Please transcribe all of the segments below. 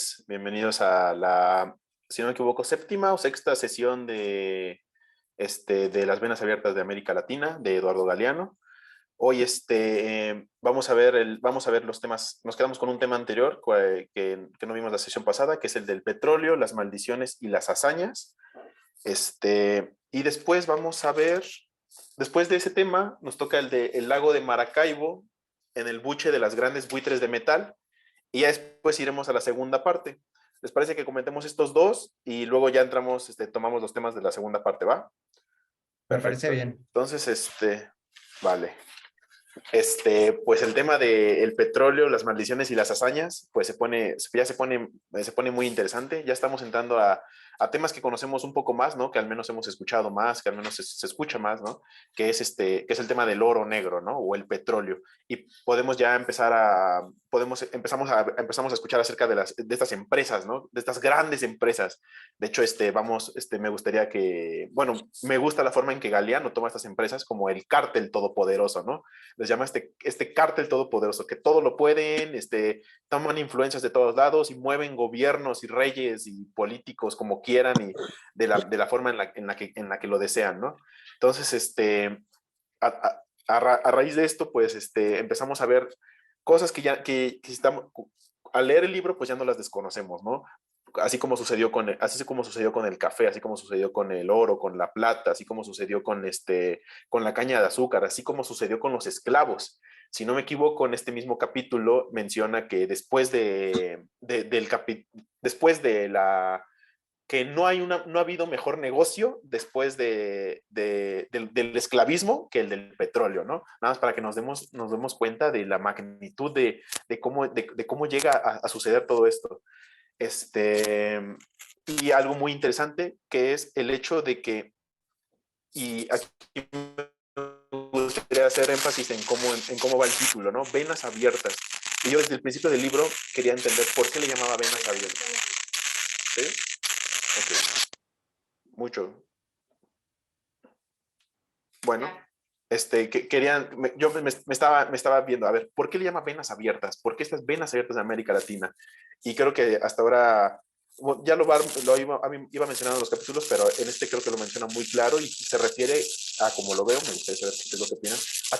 noches, bienvenidos a la, si no me equivoco, séptima o sexta sesión de las venas abiertas de América Latina, de Eduardo Galeano. Hoy vamos a ver los temas, nos quedamos con un tema anterior que no vimos la sesión pasada, que es el del petróleo, las maldiciones y las hazañas. Y después vamos a ver, después de ese tema, nos toca el de el lago de Maracaibo, en el buche de las grandes buitres de metal, y ya después iremos a la segunda parte. ¿Les parece que comentemos estos dos y luego ya entramos, tomamos los temas de la segunda parte, ¿va? Me parece Perfecto. bien. Entonces, vale. Pues el tema del petróleo, las maldiciones y las hazañas, pues se pone muy interesante. Ya estamos entrando a temas que conocemos un poco más, ¿no? Que al menos hemos escuchado más, que al menos se escucha más, ¿no? Que es el tema del oro negro, ¿no? O el petróleo. Y podemos ya empezar empezamos a escuchar acerca de estas empresas, ¿no? De estas grandes empresas. De hecho, me gustaría bueno, me gusta la forma en que Galeano toma estas empresas como el cártel todopoderoso, ¿no? Les llama este cártel todopoderoso, que todo lo pueden, toman influencias de todos lados y mueven gobiernos y reyes y políticos como quieran y de la forma en la que lo desean, ¿no? Entonces, a raíz de esto, pues, empezamos a ver cosas que estamos, al leer el libro, pues ya no las desconocemos, ¿no? Así como sucedió con el café, así como sucedió con el oro, con la plata, así como sucedió con la caña de azúcar, así como sucedió con los esclavos. Si no me equivoco, en este mismo capítulo menciona que después de la que no ha habido mejor negocio después del esclavismo que el del petróleo, ¿no? Nada más para que nos demos cuenta de la magnitud de cómo llega a suceder todo esto. Y algo muy interesante que es el hecho de que, y aquí me gustaría hacer énfasis en cómo va el título, ¿no? Venas abiertas. Y yo desde el principio del libro quería entender por qué le llamaba venas abiertas. ¿Sí? Ok. Mucho. Bueno, yo me estaba viendo, a ver, ¿por qué le llama venas abiertas? ¿Por qué estas venas abiertas de América Latina? Y creo que hasta ahora, bueno, ya iba mencionando en los capítulos, pero en este creo que lo menciona muy claro y se refiere a, como lo veo, me gustaría saber qué es lo que opinan, a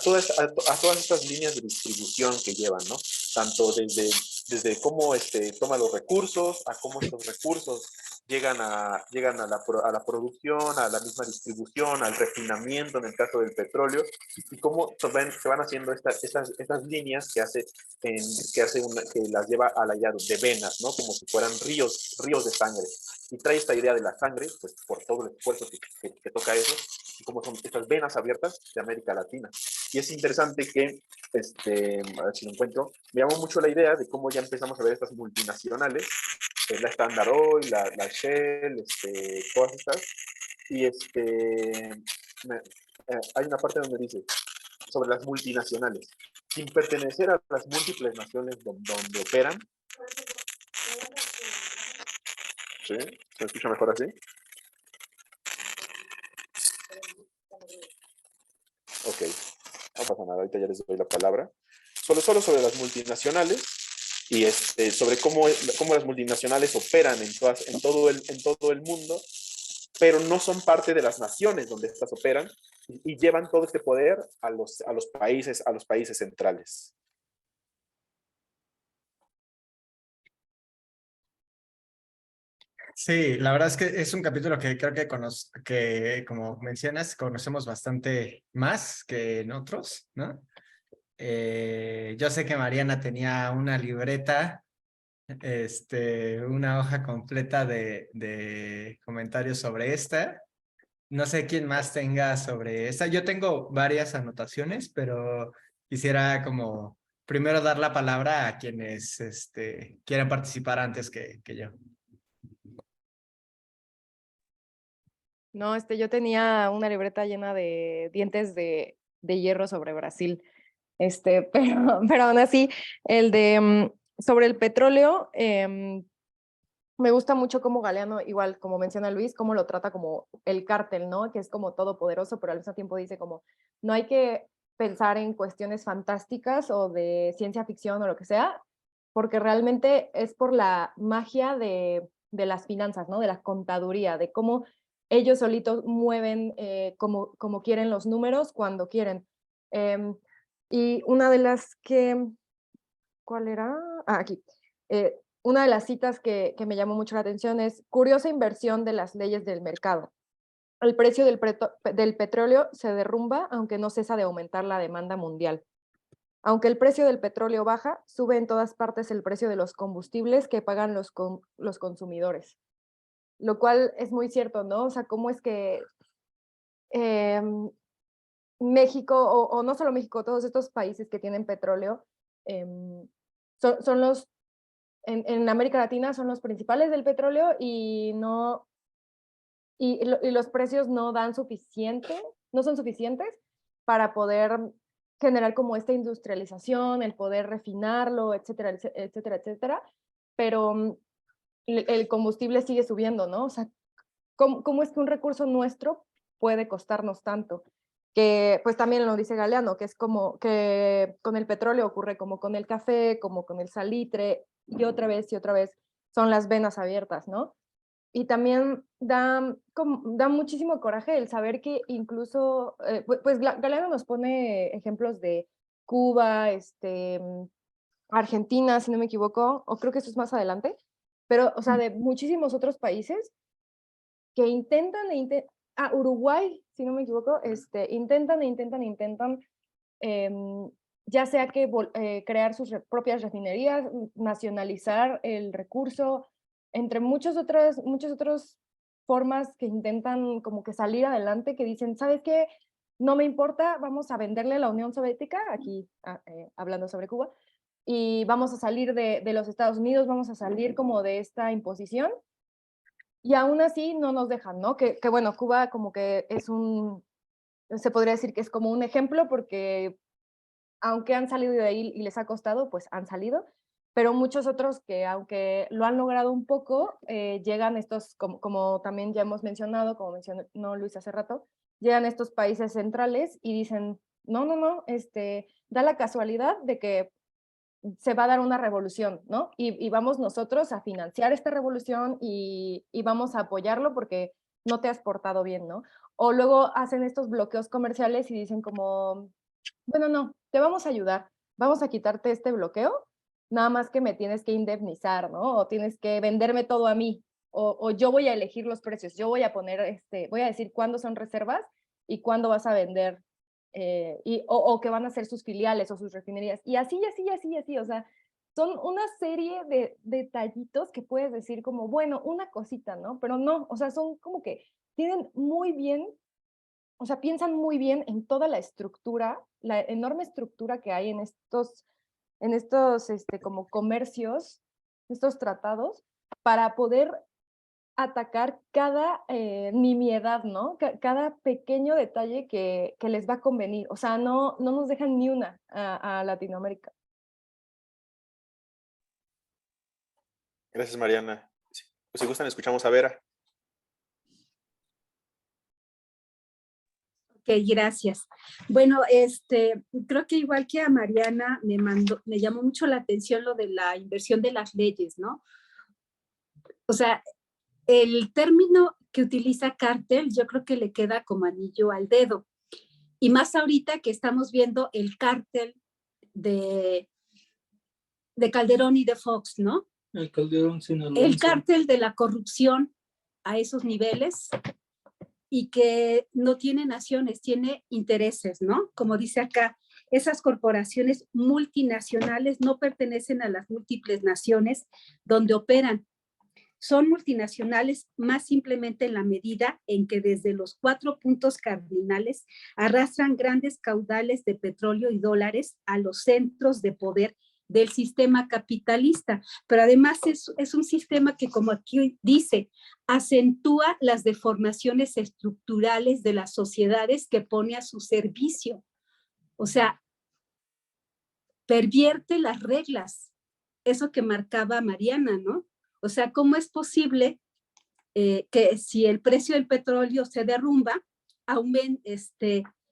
todas estas líneas de distribución que llevan, ¿no? Tanto desde cómo toma los recursos, a cómo estos recursos llegan a la producción, a la misma distribución, al refinamiento en el caso del petróleo, y cómo se van haciendo estas líneas que las lleva a la de venas, ¿no? Como si fueran ríos de sangre. Y trae esta idea de la sangre, pues por todo el esfuerzo que toca eso, y cómo son estas venas abiertas de América Latina. Y es interesante que, a ver si lo encuentro, me llamó mucho la idea de cómo ya empezamos a ver estas multinacionales, la Standard Oil, la Shell, todas estas, y hay una parte donde dice sobre las multinacionales, sin pertenecer a las múltiples naciones donde operan. ¿Sí? ¿Se escucha mejor así? Ok, no pasa nada, ahorita ya les doy la palabra. Solo sobre las multinacionales y sobre cómo las multinacionales operan en todo el mundo, pero no son parte de las naciones donde estas operan y llevan todo este poder a los países centrales. Sí, la verdad es que es un capítulo que creo que como mencionas, conocemos bastante más que en otros, ¿no? Yo sé que Mariana tenía una libreta, una hoja completa de comentarios sobre esta. No sé quién más tenga sobre esta. Yo tengo varias anotaciones, pero quisiera como primero dar la palabra a quienes quieran participar antes que yo. No, yo tenía una libreta llena de dientes de hierro sobre Brasil. Pero aún así, sobre el petróleo, me gusta mucho cómo Galeano, igual como menciona Luis, cómo lo trata como el cártel, ¿no? Que es como todopoderoso, pero al mismo tiempo dice como, no hay que pensar en cuestiones fantásticas o de ciencia ficción o lo que sea, porque realmente es por la magia de las finanzas, ¿no? De la contaduría, de cómo ellos solitos mueven como quieren los números cuando quieren. Y una de las que, ¿cuál era? Aquí. Una de las citas que me llamó mucho la atención es: curiosa inversión de las leyes del mercado. El precio del petróleo se derrumba aunque no cesa de aumentar la demanda mundial. Aunque el precio del petróleo baja, sube en todas partes el precio de los combustibles que pagan los consumidores. Lo cual es muy cierto, ¿no? O sea, cómo es que México, o no solo México, todos estos países que tienen petróleo, son los, en América Latina son los principales del petróleo y los precios no dan no son suficientes para poder generar como esta industrialización, el poder refinarlo, etcétera, etcétera, etcétera, pero el combustible sigue subiendo, ¿no? O sea, ¿cómo es que un recurso nuestro puede costarnos tanto? Que pues también lo dice Galeano, que es como que con el petróleo ocurre como con el café, como con el salitre, y otra vez son las venas abiertas, ¿no? Y también da muchísimo coraje el saber que incluso, pues Galeano nos pone ejemplos de Cuba, Argentina, si no me equivoco, o creo que eso es más adelante, pero, o sea, de muchísimos otros países que intentan Uruguay, si no me equivoco, intentan, ya sea que crear sus propias refinerías, nacionalizar el recurso, entre muchas otras formas que intentan como que salir adelante, que dicen, ¿sabes qué? No me importa, vamos a venderle a la Unión Soviética, aquí hablando sobre Cuba, y vamos a salir de los Estados Unidos, vamos a salir como de esta imposición, y aún así no nos dejan, ¿no? Que bueno, Cuba como que se podría decir que es como un ejemplo, porque aunque han salido de ahí y les ha costado, pues han salido, pero muchos otros que aunque lo han logrado un poco, llegan estos, como también ya hemos mencionado, como mencionó Luis hace rato, llegan estos países centrales y dicen, no, da la casualidad de que se va a dar una revolución, ¿no? Y vamos nosotros a financiar esta revolución y vamos a apoyarlo porque no te has portado bien, ¿no? O luego hacen estos bloqueos comerciales y dicen como, bueno, no, te vamos a ayudar, vamos a quitarte este bloqueo, nada más que me tienes que indemnizar, ¿no? O tienes que venderme todo a mí, o yo voy a elegir los precios, yo voy a poner, voy a decir cuándo son reservas y cuándo vas a vender, o que van a ser sus filiales o sus refinerías, y así, o sea, son una serie de detallitos que puedes decir como, bueno, una cosita, ¿no? Pero no, o sea, son como que tienen muy bien, o sea, piensan muy bien en toda la estructura, la enorme estructura que hay en estos como comercios, estos tratados, para poder atacar cada nimiedad, ¿no? Cada pequeño detalle que les va a convenir. O sea, no nos dejan ni una a Latinoamérica. Gracias, Mariana. Sí, pues si gustan, escuchamos a Vera. Ok, gracias. Bueno, creo que igual que a Mariana me llamó mucho la atención lo de la inversión de las leyes, ¿no? O sea, el término que utiliza cártel, yo creo que le queda como anillo al dedo. Y más ahorita que estamos viendo el cártel de Calderón y de Fox, ¿no? El Calderón sinaloense. El cártel de la corrupción a esos niveles y que no tiene naciones, tiene intereses, ¿no? Como dice acá, esas corporaciones multinacionales no pertenecen a las múltiples naciones donde operan. Son multinacionales más simplemente en la medida en que desde los 4 puntos cardinales arrastran grandes caudales de petróleo y dólares a los centros de poder del sistema capitalista, pero además es un sistema que, como aquí dice, acentúa las deformaciones estructurales de las sociedades que pone a su servicio. O sea, pervierte las reglas, eso que marcaba Mariana, ¿no? O sea, ¿cómo es posible que si el precio del petróleo se derrumba,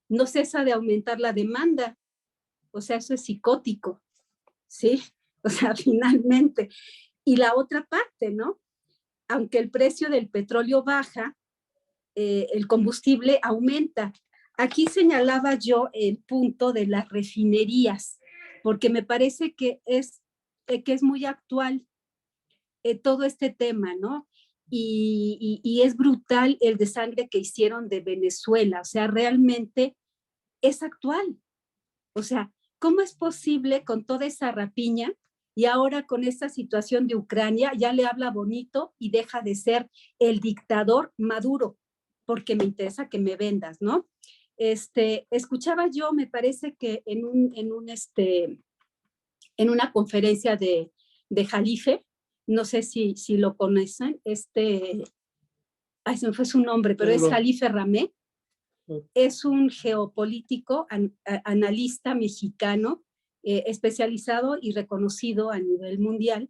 no cesa de aumentar la demanda? O sea, eso es psicótico, ¿sí? o sea, finalmente. Y la otra parte, ¿no? Aunque el precio del petróleo baja, el combustible aumenta. Aquí señalaba yo el punto de las refinerías, porque me parece que es muy actual todo este tema, ¿no? Y es brutal el desangre que hicieron de Venezuela, o sea, realmente es actual. O sea, ¿cómo es posible con toda esa rapiña y ahora con esta situación de Ucrania ya le habla bonito y deja de ser el dictador Maduro? Porque me interesa que me vendas, ¿no? Escuchaba yo, me parece que en una conferencia de Jalife, no sé si lo conocen, ay, se me fue su nombre, pero es Jalife Ramé, es un geopolítico, analista mexicano, especializado y reconocido a nivel mundial,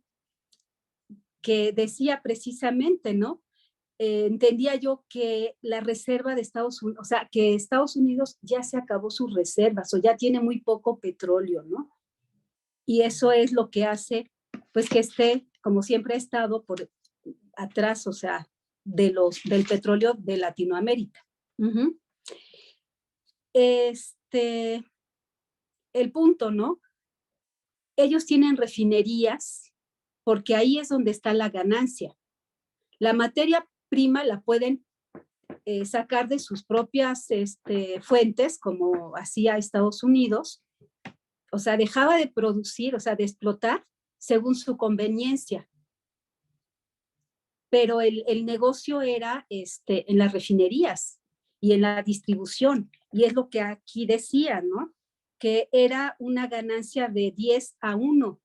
que decía precisamente, ¿no? Entendía yo que la reserva de Estados Unidos, o sea, que Estados Unidos ya se acabó sus reservas o ya tiene muy poco petróleo, ¿no? Y eso es lo que hace, pues, que esté, como siempre ha estado, por atrás, o sea, del petróleo de Latinoamérica. Uh-huh. El punto, ¿no? Ellos tienen refinerías porque ahí es donde está la ganancia. La materia prima la pueden sacar de sus propias fuentes, como hacía Estados Unidos. O sea, dejaba de producir, o sea, de explotar según su conveniencia. Pero el negocio era en las refinerías y en la distribución. Y es lo que aquí decía, ¿no? Que era una ganancia de 10-1.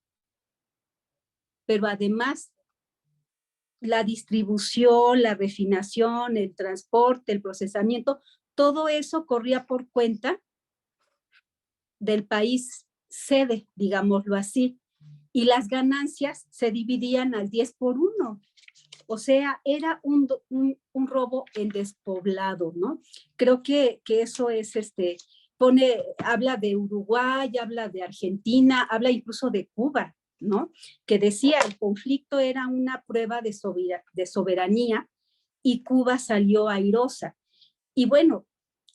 Pero además, la distribución, la refinación, el transporte, el procesamiento, todo eso corría por cuenta del país sede, digámoslo así. Y las ganancias se dividían al 10-1. O sea, era un robo en despoblado, ¿no? Creo que eso es, habla de Uruguay, habla de Argentina, habla incluso de Cuba, ¿no? Que decía, el conflicto era una prueba de soberanía y Cuba salió airosa. Y bueno,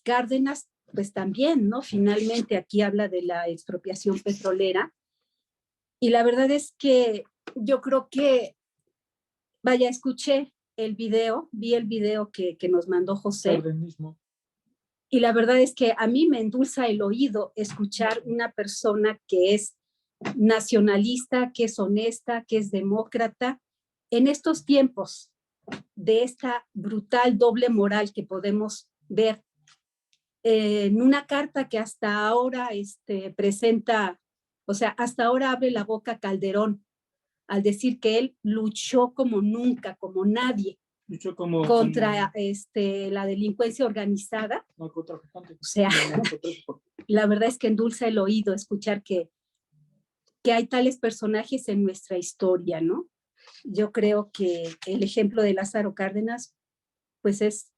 Cárdenas, pues también, ¿no? Finalmente aquí habla de la expropiación petrolera. Y la verdad es que yo creo que, vaya, escuché el video, vi el video que nos mandó José. Y la verdad es que a mí me endulza el oído escuchar una persona que es nacionalista, que es honesta, que es demócrata, en estos tiempos de esta brutal doble moral que podemos ver en una carta que hasta ahora presenta, o sea, hasta ahora abre la boca Calderón al decir que él luchó como nunca, como nadie, contra la delincuencia organizada. O sea, la verdad es que endulza el oído escuchar que hay tales personajes en nuestra historia, ¿no? Yo creo que el ejemplo de Lázaro Cárdenas, pues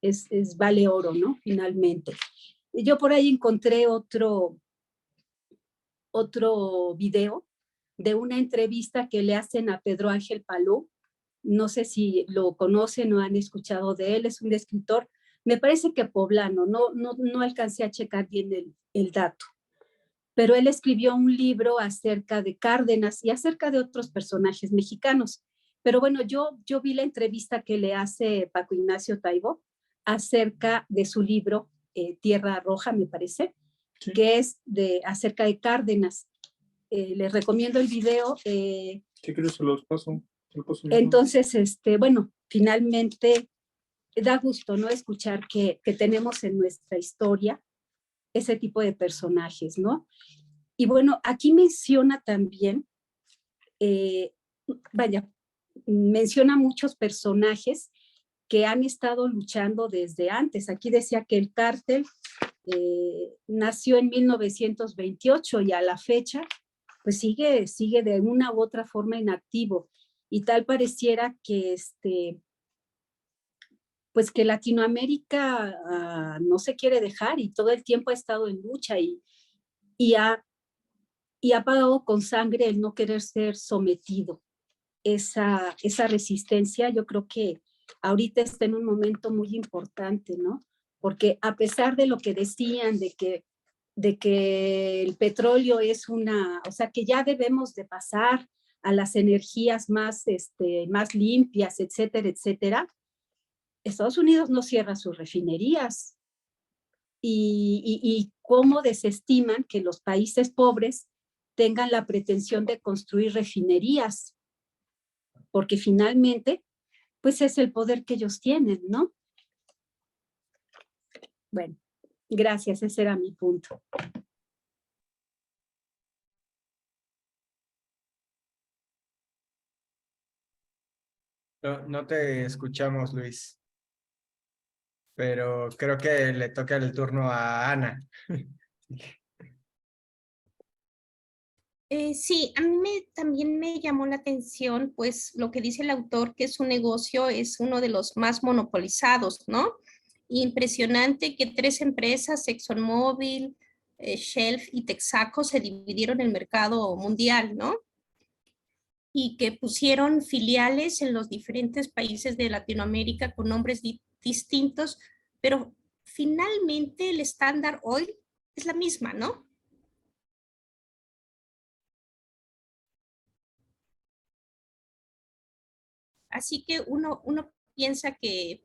vale oro, ¿no? Finalmente. Yo por ahí encontré otro video de una entrevista que le hacen a Pedro Ángel Palou. No sé si lo conocen o han escuchado de él, es un escritor, me parece que poblano, no alcancé a checar bien el dato, pero él escribió un libro acerca de Cárdenas y acerca de otros personajes mexicanos. Pero bueno, yo vi la entrevista que le hace Paco Ignacio Taibo acerca de su libro Tierra Roja, me parece, sí, que es acerca de Cárdenas. Les recomiendo el video. Sí, creo que se los paso. Entonces, bueno, finalmente da gusto, ¿no? Escuchar que tenemos en nuestra historia ese tipo de personajes, ¿no? Y bueno, aquí menciona también, menciona muchos personajes que han estado luchando desde antes. Aquí decía que el cártel nació en 1928 y a la fecha, pues sigue de una u otra forma inactivo. Y tal pareciera que pues que Latinoamérica no se quiere dejar y todo el tiempo ha estado en lucha y ha y ha pagado con sangre el no querer ser sometido. Esa resistencia yo creo que ahorita está en un momento muy importante, ¿no? Porque a pesar de lo que decían, de que el petróleo es o sea, que ya debemos de pasar a las energías más limpias, etcétera, etcétera, Estados Unidos no cierra sus refinerías. Y cómo desestiman que los países pobres tengan la pretensión de construir refinerías, porque finalmente, pues es el poder que ellos tienen, ¿no? Bueno, gracias, ese era mi punto. No te escuchamos, Luis, pero creo que le toca el turno a Ana. Sí, a mí también me llamó la atención, pues, lo que dice el autor, que su negocio es uno de los más monopolizados, ¿no? Impresionante que 3 empresas, ExxonMobil, Shell y Texaco, se dividieron el mercado mundial, ¿no? Y que pusieron filiales en los diferentes países de Latinoamérica con nombres distintos, pero finalmente el Standard Oil es la misma, ¿no? Así que uno piensa que,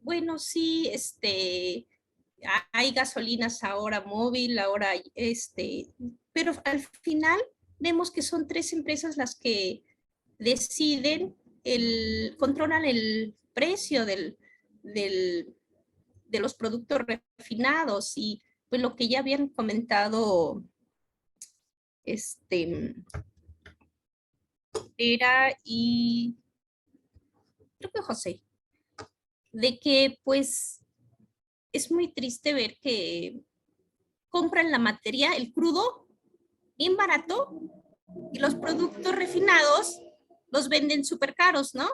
bueno, sí, hay gasolinas ahora móvil, ahora, pero al final vemos que son 3 empresas las que deciden, controlan el precio de los productos refinados y pues lo que ya habían comentado, y creo que José, de que pues es muy triste ver que compran la materia, el crudo, bien barato, y los productos refinados los venden súper caros, ¿no?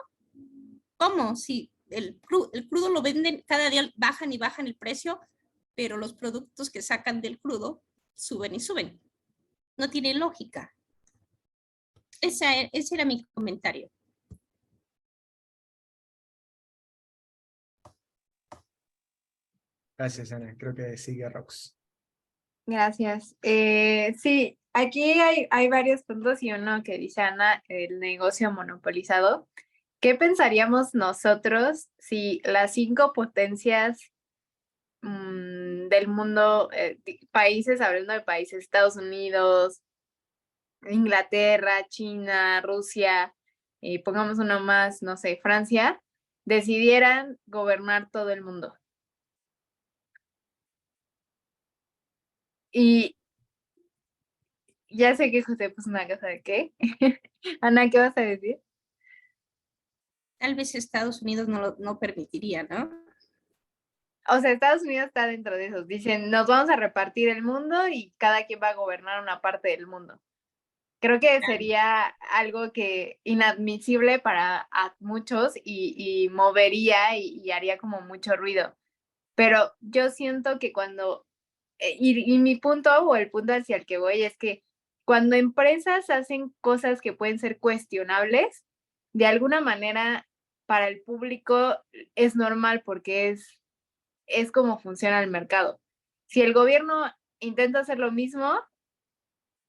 ¿Cómo? Si el crudo lo venden, cada día bajan y bajan el precio, pero los productos que sacan del crudo suben y suben. No tiene lógica. Ese era mi comentario. Gracias, Ana. Creo que sigue Rox. Gracias. Sí, aquí hay varios puntos y uno que dice Ana, el negocio monopolizado. ¿Qué pensaríamos nosotros si las 5 potencias del mundo, países, hablando de países, Estados Unidos, Inglaterra, China, Rusia, pongamos uno más, no sé, Francia, decidieran gobernar todo el mundo? Y ya sé que José puso una cosa de qué. Ana, ¿qué vas a decir? Tal vez Estados Unidos no permitiría, ¿no? O sea, Estados Unidos está dentro de esos. Dicen, nos vamos a repartir el mundo y cada quien va a gobernar una parte del mundo. Creo que sería algo que inadmisible para muchos y movería y haría como mucho ruido. Pero yo siento que cuando, y mi punto o el punto hacia el que voy es que cuando empresas hacen cosas que pueden ser cuestionables, de alguna manera para el público es normal porque es como funciona el mercado. Si el gobierno intenta hacer lo mismo,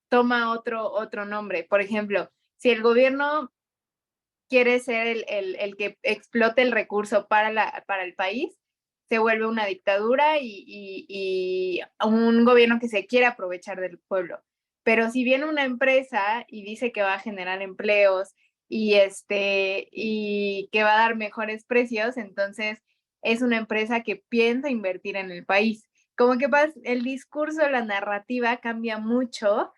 toma otro nombre. Por ejemplo, si el gobierno quiere ser el que explote el recurso para el país, se vuelve una dictadura y un gobierno que se quiere aprovechar del pueblo. Pero si viene una empresa y dice que va a generar empleos y que va a dar mejores precios, entonces es una empresa que piensa invertir en el país. Como que el discurso, la narrativa cambia mucho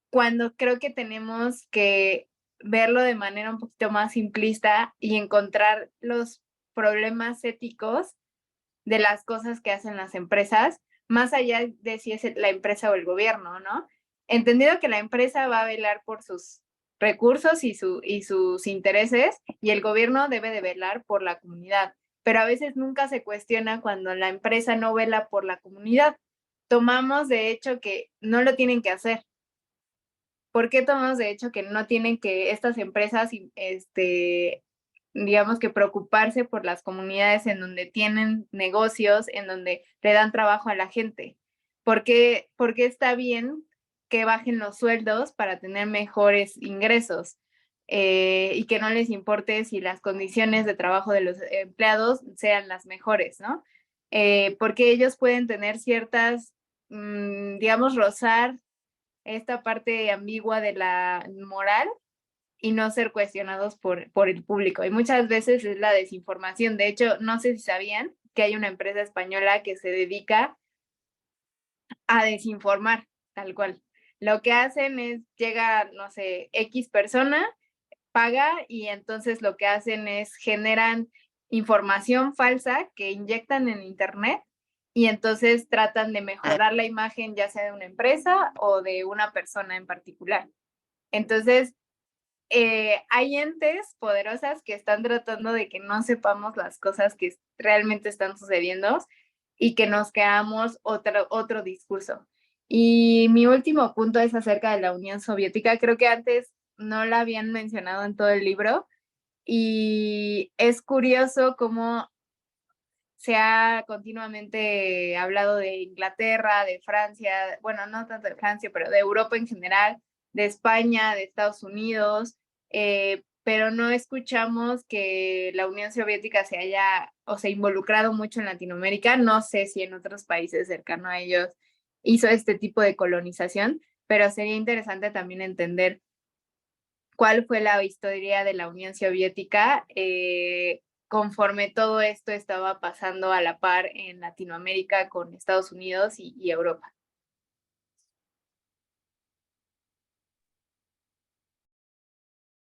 cuando creo que tenemos que verlo de manera un poquito más simplista y encontrar los problemas éticos de las cosas que hacen las empresas, más allá de si es la empresa o el gobierno, ¿no? Entendido que la empresa va a velar por sus recursos y sus intereses y el gobierno debe de velar por la comunidad, pero a veces nunca se cuestiona cuando la empresa no vela por la comunidad. tomamos de hecho que no lo tienen que hacer? ¿Por qué tomamos de hecho que no tienen que estas empresas, digamos que preocuparse por las comunidades en donde tienen negocios, en donde le dan trabajo a la gente? ¿Por qué está bien que bajen los sueldos para tener mejores ingresos? Y que no les importe si las condiciones de trabajo de los empleados sean las mejores, ¿no? Porque ellos pueden tener ciertas, digamos, rozar esta parte ambigua de la moral y no ser cuestionados por el público. Y muchas veces es la desinformación. De hecho, no sé si sabían que hay una empresa española que se dedica a desinformar, tal cual. Lo que hacen es, llega, no sé, X persona, paga y entonces lo que hacen es generan información falsa que inyectan en internet y entonces tratan de mejorar la imagen ya sea de una empresa o de una persona en particular. Entonces, hay entes poderosas que están tratando de que no sepamos las cosas que realmente están sucediendo y que nos creamos otro discurso. Y mi último punto es acerca de la Unión Soviética. Creo que antes no la habían mencionado en todo el libro y es curioso cómo se ha continuamente hablado de Inglaterra, de Francia, bueno, no tanto de Francia, pero de Europa en general, de España, de Estados Unidos, pero no escuchamos que la Unión Soviética se haya o se involucrado mucho en Latinoamérica. No sé si en otros países cercanos a ellos hizo este tipo de colonización, pero sería interesante también entender cuál fue la historia de la Unión Soviética conforme todo esto estaba pasando a la par en Latinoamérica con Estados Unidos y Europa.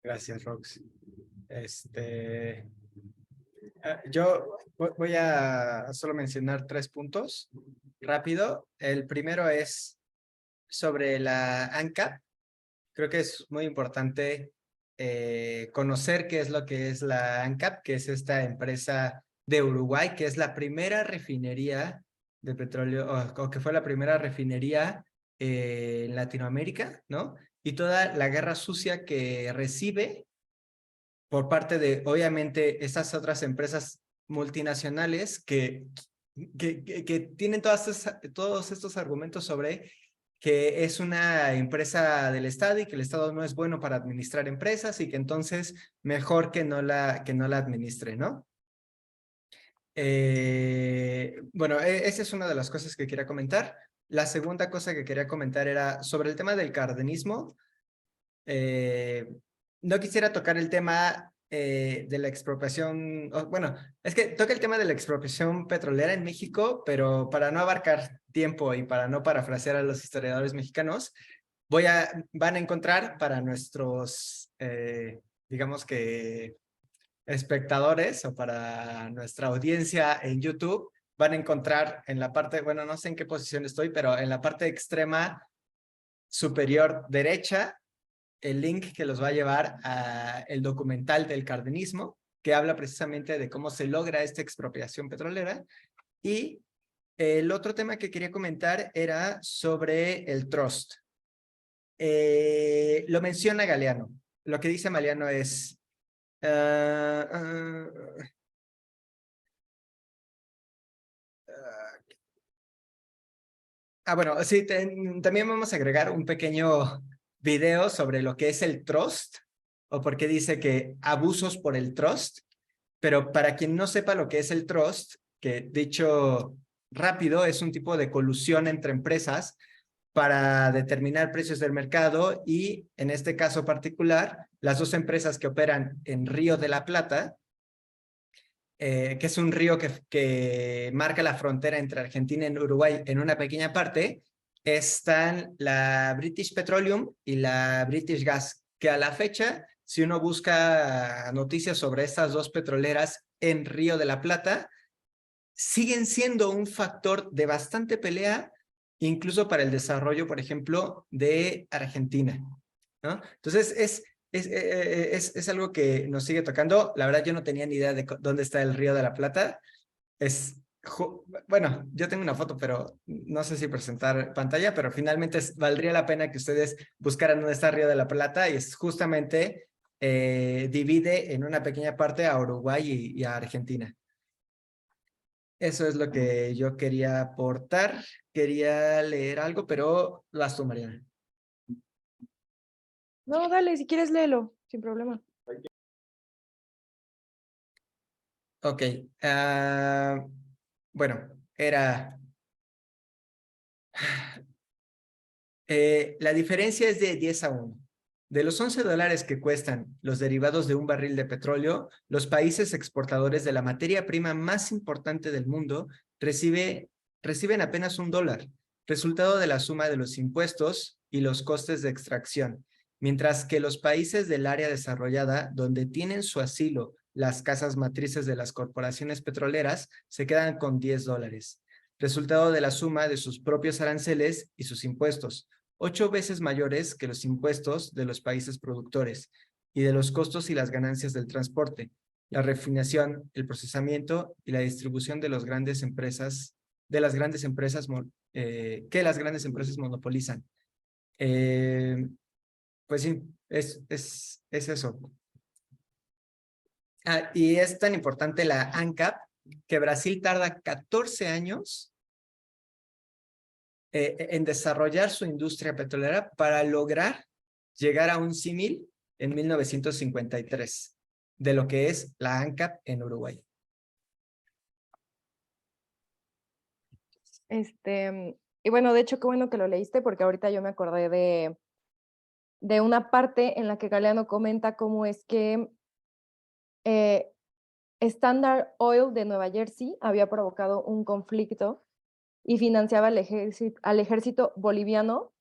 Gracias, Rox. Yo voy a solo mencionar 3 puntos rápido. El primero es sobre la ANCAP. Creo que es muy importante conocer qué es lo que es la ANCAP, que es esta empresa de Uruguay, que es la primera refinería de petróleo, o que fue la primera refinería en Latinoamérica, ¿no? Y toda la guerra sucia que recibe por parte de, obviamente, esas otras empresas multinacionales que tienen todos estos argumentos sobre que es una empresa del Estado y que el Estado no es bueno para administrar empresas y que entonces mejor que no la administre, ¿no? Bueno, esa es una de las cosas que quería comentar. La segunda cosa que quería comentar era sobre el tema del cardenismo. No quisiera tocar el tema de la expropiación, bueno, es que toca el tema de la expropiación petrolera en México, pero para no abarcar tiempo y para no parafrasear a los historiadores mexicanos, van a encontrar para nuestros, digamos que espectadores o para nuestra audiencia en YouTube, van a encontrar en la parte, bueno, no sé en qué posición estoy, pero en la parte extrema superior derecha, el link que los va a llevar a el documental del cardenismo, que habla precisamente de cómo se logra esta expropiación petrolera. Y el otro tema que quería comentar era sobre el trust. Lo menciona Galeano. Lo que dice Galeano es... bueno, sí, también vamos a agregar un pequeño video sobre lo que es el trust, o por qué dice que abusos por el trust, pero para quien no sepa lo que es el trust, que dicho rápido es un tipo de colusión entre empresas para determinar precios del mercado y en este caso particular, las dos empresas que operan en Río de la Plata, que es un río que marca la frontera entre Argentina y Uruguay en una pequeña parte, están la British Petroleum y la British Gas, que a la fecha, si uno busca noticias sobre estas dos petroleras en Río de la Plata, siguen siendo un factor de bastante pelea, incluso para el desarrollo, por ejemplo, de Argentina, ¿no? Entonces, es algo que nos sigue tocando. La verdad, yo no tenía ni idea de dónde está el Río de la Plata. Es bueno, yo tengo una foto, pero no sé si presentar pantalla, pero finalmente valdría la pena que ustedes buscaran dónde está Río de la Plata y es justamente divide en una pequeña parte a Uruguay y a Argentina. Eso es lo que yo quería aportar. Quería leer algo, pero vas tú, Mariana. No, dale, si quieres léelo, sin problema. Ok. Bueno, era... la diferencia es de 10-1. De los $11 que cuestan los derivados de un barril de petróleo, los países exportadores de la materia prima más importante del mundo reciben apenas $1, resultado de la suma de los impuestos y los costes de extracción, mientras que los países del área desarrollada, donde tienen su asilo las casas matrices de las corporaciones petroleras, se quedan con $10, resultado de la suma de sus propios aranceles y sus impuestos, 8 veces mayores que los impuestos de los países productores y de los costos y las ganancias del transporte, la refinación, el procesamiento y la distribución de las grandes empresas, que las grandes empresas monopolizan. Pues sí, es eso. Y es tan importante la ANCAP que Brasil tarda 14 años en desarrollar su industria petrolera para lograr llegar a un símil en 1953 de lo que es la ANCAP en Uruguay. Y bueno, de hecho, qué bueno que lo leíste, porque ahorita yo me acordé de una parte en la que Galeano comenta cómo es que Standard Oil de Nueva Jersey había provocado un conflicto y financiaba al ejército boliviano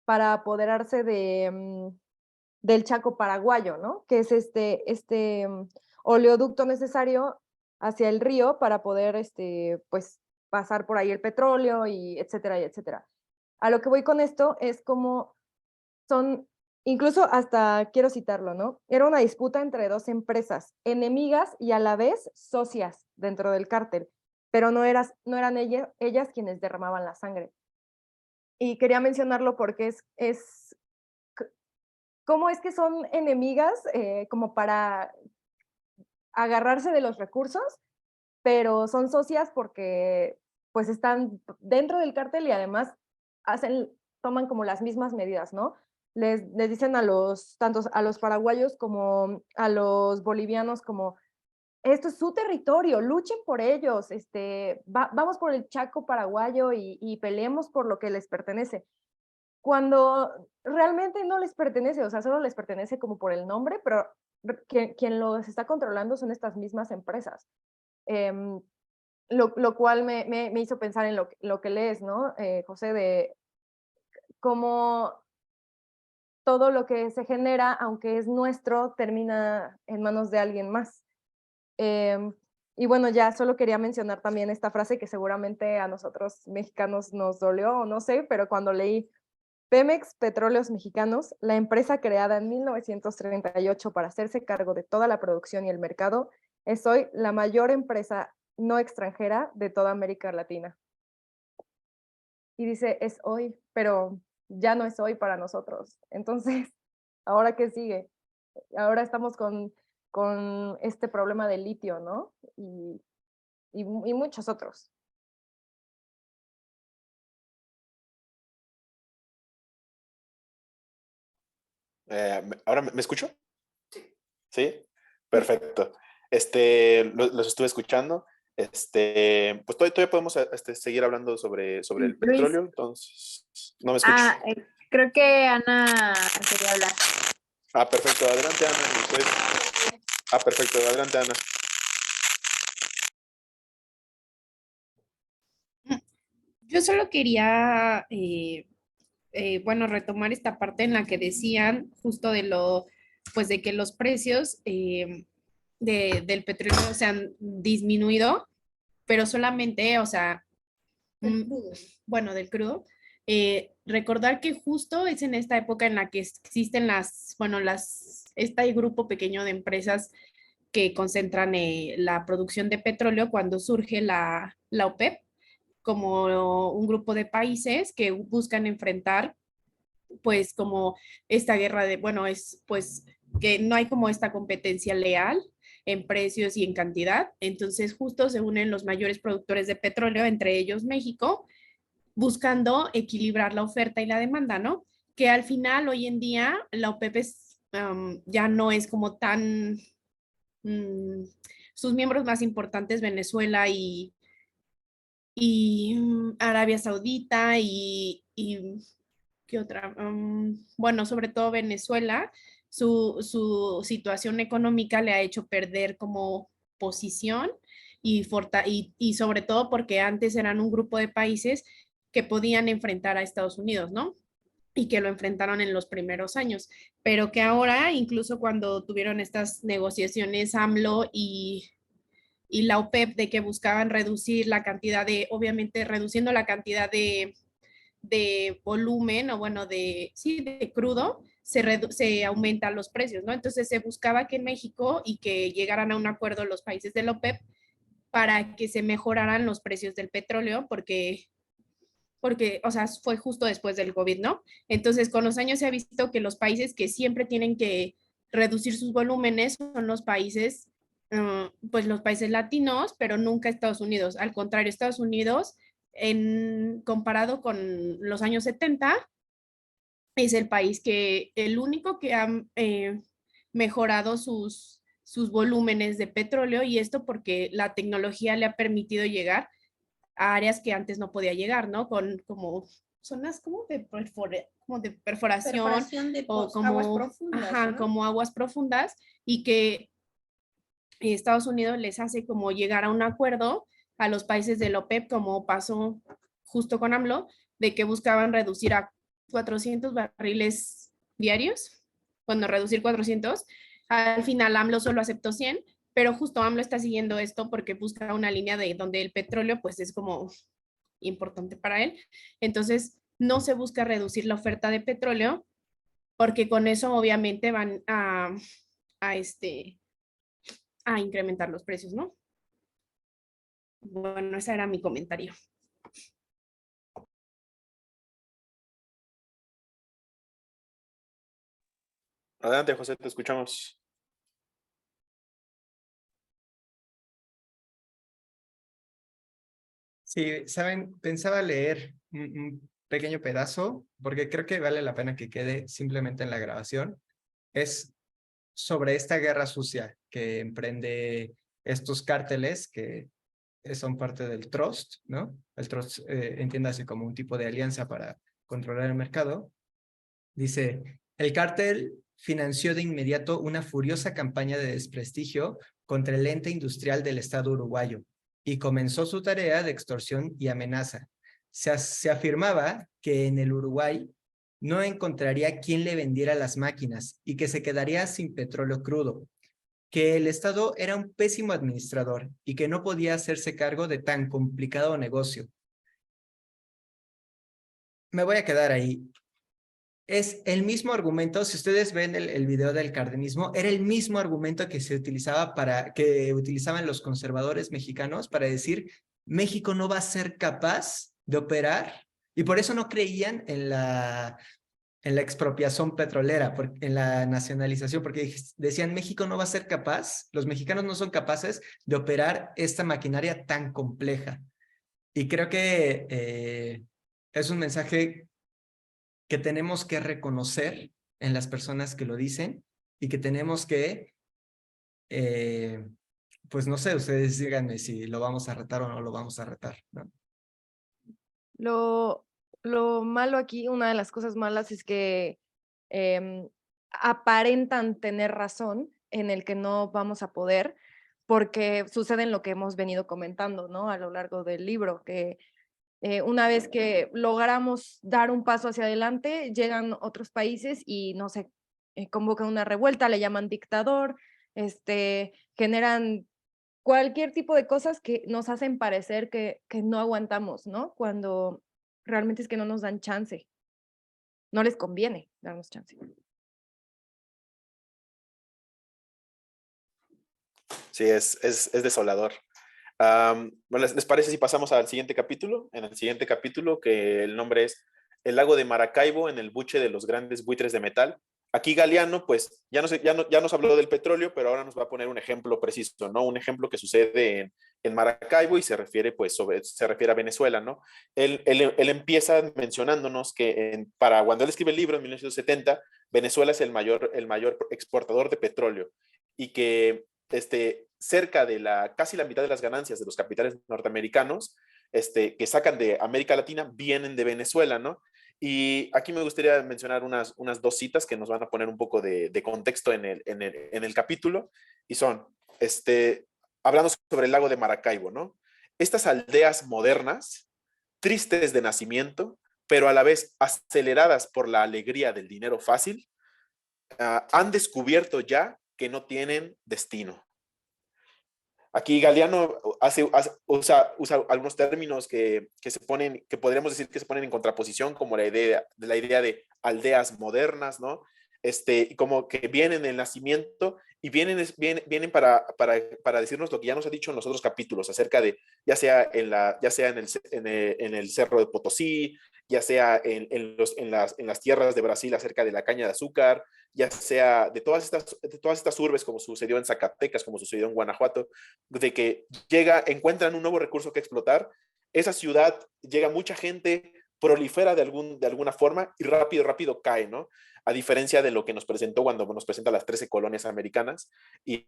para apoderarse del Chaco paraguayo, ¿no? Que es este oleoducto necesario hacia el río para poder pues, pasar por ahí el petróleo y etcétera, y etcétera. A lo que voy con esto es como son, incluso hasta quiero citarlo, ¿no? Era una disputa entre dos empresas, enemigas y a la vez socias dentro del cártel, pero no eran ellas quienes derramaban la sangre. Y quería mencionarlo porque ¿cómo es que son enemigas como para agarrarse de los recursos, pero son socias porque pues están dentro del cártel y además toman como las mismas medidas, ¿no? Les dicen tanto a los paraguayos como a los bolivianos como, esto es su territorio, luchen por ellos, vamos por el Chaco paraguayo y peleemos por lo que les pertenece. Cuando realmente no les pertenece, o sea, solo les pertenece como por el nombre, pero quien los está controlando son estas mismas empresas. Lo cual me hizo pensar en lo que lees, ¿no, José? De cómo todo lo que se genera, aunque es nuestro, termina en manos de alguien más. Y bueno, ya solo quería mencionar también esta frase que seguramente a nosotros mexicanos nos dolió, o no sé, pero cuando leí Pemex Petróleos Mexicanos, la empresa creada en 1938 para hacerse cargo de toda la producción y el mercado, es hoy la mayor empresa no extranjera de toda América Latina. Y dice, es hoy, pero ya no es hoy para nosotros. Entonces, ¿ahora qué sigue? Ahora estamos con este problema del litio, ¿no? Y muchos otros. ¿Ahora me escucho? Sí, perfecto. Los estuve escuchando. Pues todavía podemos seguir hablando sobre el Luis. petróleo, entonces no me escucho. Creo que Ana quería hablar. Perfecto, adelante Ana. Perfecto, adelante Ana. Yo solo quería, bueno, retomar esta parte en la que decían justo pues de que los precios del petróleo se han disminuido, pero solamente, o sea, bueno, del crudo. Recordar que justo es en esta época en la que existen este grupo pequeño de empresas que concentran la producción de petróleo cuando surge la OPEP como un grupo de países que buscan enfrentar pues como esta guerra de, bueno, es pues que no hay como esta competencia leal en precios y en cantidad. Entonces justo se unen los mayores productores de petróleo, entre ellos México, buscando equilibrar la oferta y la demanda, ¿no? Que al final hoy en día la OPEP ya no es como tan... sus miembros más importantes, Venezuela y Arabia Saudita y ¿qué otra? Bueno, sobre todo Venezuela, su situación económica le ha hecho perder como posición y sobre todo porque antes eran un grupo de países que podían enfrentar a Estados Unidos, ¿no? Y que lo enfrentaron en los primeros años, pero que ahora, incluso cuando tuvieron estas negociaciones AMLO y la OPEP de que buscaban reducir la cantidad de, obviamente reduciendo la cantidad de volumen o bueno, sí, de crudo, se aumentan los precios, ¿no? Entonces se buscaba que en México y que llegaran a un acuerdo los países de la OPEP para que se mejoraran los precios del petróleo, porque, o sea, fue justo después del COVID, ¿no? Entonces, con los años se ha visto que los países que siempre tienen que reducir sus volúmenes son los países, pues los países latinos, pero nunca Estados Unidos. Al contrario, Estados Unidos, comparado con los años 70, es el país el único que ha mejorado sus volúmenes de petróleo y esto porque la tecnología le ha permitido llegar a áreas que antes no podía llegar, ¿no? Con como zonas como como de perforación De o como aguas profundas, ajá, ¿no? como aguas profundas y que Estados Unidos les hace como llegar a un acuerdo a los países de la OPEP, como pasó justo con AMLO, de que buscaban reducir a 400 barriles diarios, bueno, reducir 400. Al final AMLO solo aceptó 100, pero justo AMLO está siguiendo esto porque busca una línea de donde el petróleo pues es como importante para él. Entonces, no se busca reducir la oferta de petróleo porque con eso obviamente van a incrementar los precios, ¿no? Bueno, ese era mi comentario. Adelante, José, te escuchamos. Sí, saben, pensaba leer un pequeño pedazo porque creo que vale la pena que quede simplemente en la grabación. Es sobre esta guerra sucia que emprende estos cárteles que son parte del trust, ¿no? El trust, entiéndase como un tipo de alianza para controlar el mercado. Dice, el cártel financió de inmediato una furiosa campaña de desprestigio contra el ente industrial del Estado uruguayo y comenzó su tarea de extorsión y amenaza. Se afirmaba que en el Uruguay no encontraría quien le vendiera las máquinas y que se quedaría sin petróleo crudo, que el Estado era un pésimo administrador y que no podía hacerse cargo de tan complicado negocio. Me voy a quedar ahí. Es el mismo argumento, si ustedes ven el video del cardenismo, era el mismo argumento que se utilizaba que utilizaban los conservadores mexicanos para decir México no va a ser capaz de operar y por eso no creían en la expropiación petrolera, en la nacionalización, porque decían México no va a ser capaz, los mexicanos no son capaces de operar esta maquinaria tan compleja. Y creo que es un mensaje que tenemos que reconocer en las personas que lo dicen y que tenemos que, pues no sé, ustedes díganme si lo vamos a retar o no lo vamos a retar, ¿no? Lo malo aquí, una de las cosas malas es que aparentan tener razón en el que no vamos a poder, porque sucede en lo que hemos venido comentando, ¿no? A lo largo del libro, que una vez que logramos dar un paso hacia adelante, llegan otros países y no sé, convocan una revuelta, le llaman dictador, generan cualquier tipo de cosas que nos hacen parecer que no aguantamos, ¿no? Cuando realmente es que no nos dan chance. No les conviene darnos chance. Sí, es desolador. Bueno, ¿les parece si pasamos al siguiente capítulo? En el siguiente capítulo, que el nombre es El lago de Maracaibo en el buche de los grandes buitres de metal. Aquí Galeano, pues, ya nos habló del petróleo, pero ahora nos va a poner un ejemplo preciso, ¿no? Un ejemplo que sucede en Maracaibo y se refiere, pues, se refiere a Venezuela, ¿no? Él empieza mencionándonos que para cuando él escribe el libro en 1970, Venezuela es el mayor exportador de petróleo y que cerca de casi la mitad de las ganancias de los capitales norteamericanos que sacan de América Latina vienen de Venezuela, ¿no? Y aquí me gustaría mencionar unas dos citas que nos van a poner un poco de contexto en el capítulo, y son, hablando sobre el lago de Maracaibo, ¿no? Estas aldeas modernas, tristes de nacimiento, pero a la vez aceleradas por la alegría del dinero fácil, han descubierto ya que no tienen destino. Aquí Galeano usa algunos términos que podríamos decir que se ponen en contraposición, como la idea de aldeas modernas, ¿no? Como que vienen del nacimiento y vienen para decirnos lo que ya nos ha dicho en los otros capítulos acerca de, ya sea en el Cerro de Potosí, ya sea en las tierras de Brasil acerca de la caña de azúcar, ya sea de todas estas urbes, como sucedió en Zacatecas, como sucedió en Guanajuato, de que encuentran un nuevo recurso que explotar, esa ciudad llega mucha gente, prolifera de alguna forma y rápido cae, ¿no? A diferencia de lo que nos presentó cuando nos presenta las 13 colonias americanas, y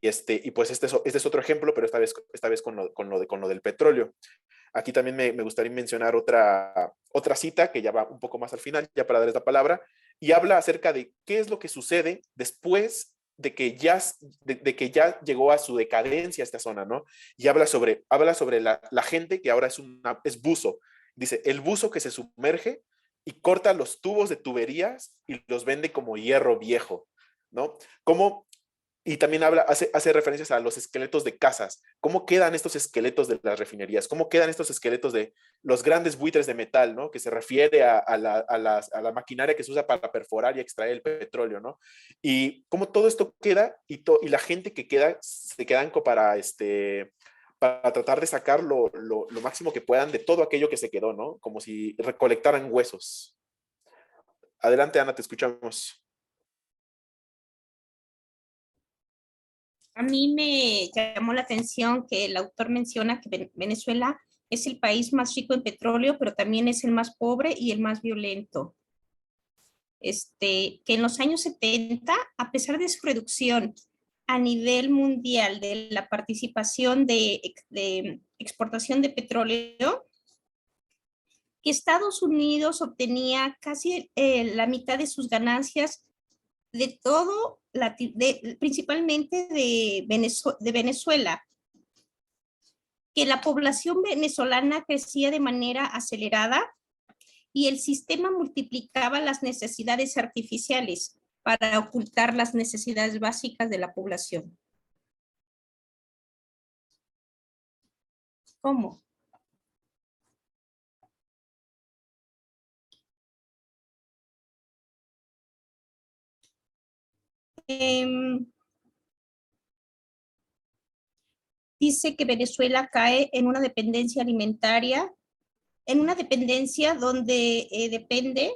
pues este es otro ejemplo, pero esta vez con lo del petróleo. Aquí también me gustaría mencionar otra cita que ya va un poco más al final, ya para darles la palabra, y habla acerca de qué es lo que sucede después de que ya llegó a su decadencia esta zona, ¿no? Y habla sobre la gente que ahora es buzo. Dice, el buzo que se sumerge y corta los tubos de tuberías y los vende como hierro viejo, ¿no? Y también hace referencias a los esqueletos de casas. ¿Cómo quedan estos esqueletos de las refinerías? ¿Cómo quedan estos esqueletos de los grandes buitres de metal, ¿no? Que se refiere a la maquinaria que se usa para perforar y extraer el petróleo, ¿no? Y cómo todo esto queda y la gente que queda se quedan para tratar de sacar lo máximo que puedan de todo aquello que se quedó, ¿no? Como si recolectaran huesos. Adelante, Ana, te escuchamos. A mí me llamó la atención que el autor menciona que Venezuela es el país más rico en petróleo, pero también es el más pobre y el más violento. Que en los años 70, a pesar de su reducción a nivel mundial de la participación de exportación de petróleo, que Estados Unidos obtenía casi la mitad de sus ganancias de todo, principalmente de Venezuela, que la población venezolana crecía de manera acelerada y el sistema multiplicaba las necesidades artificiales para ocultar las necesidades básicas de la población. ¿Cómo? Dice que Venezuela cae en una dependencia alimentaria, en una dependencia donde depende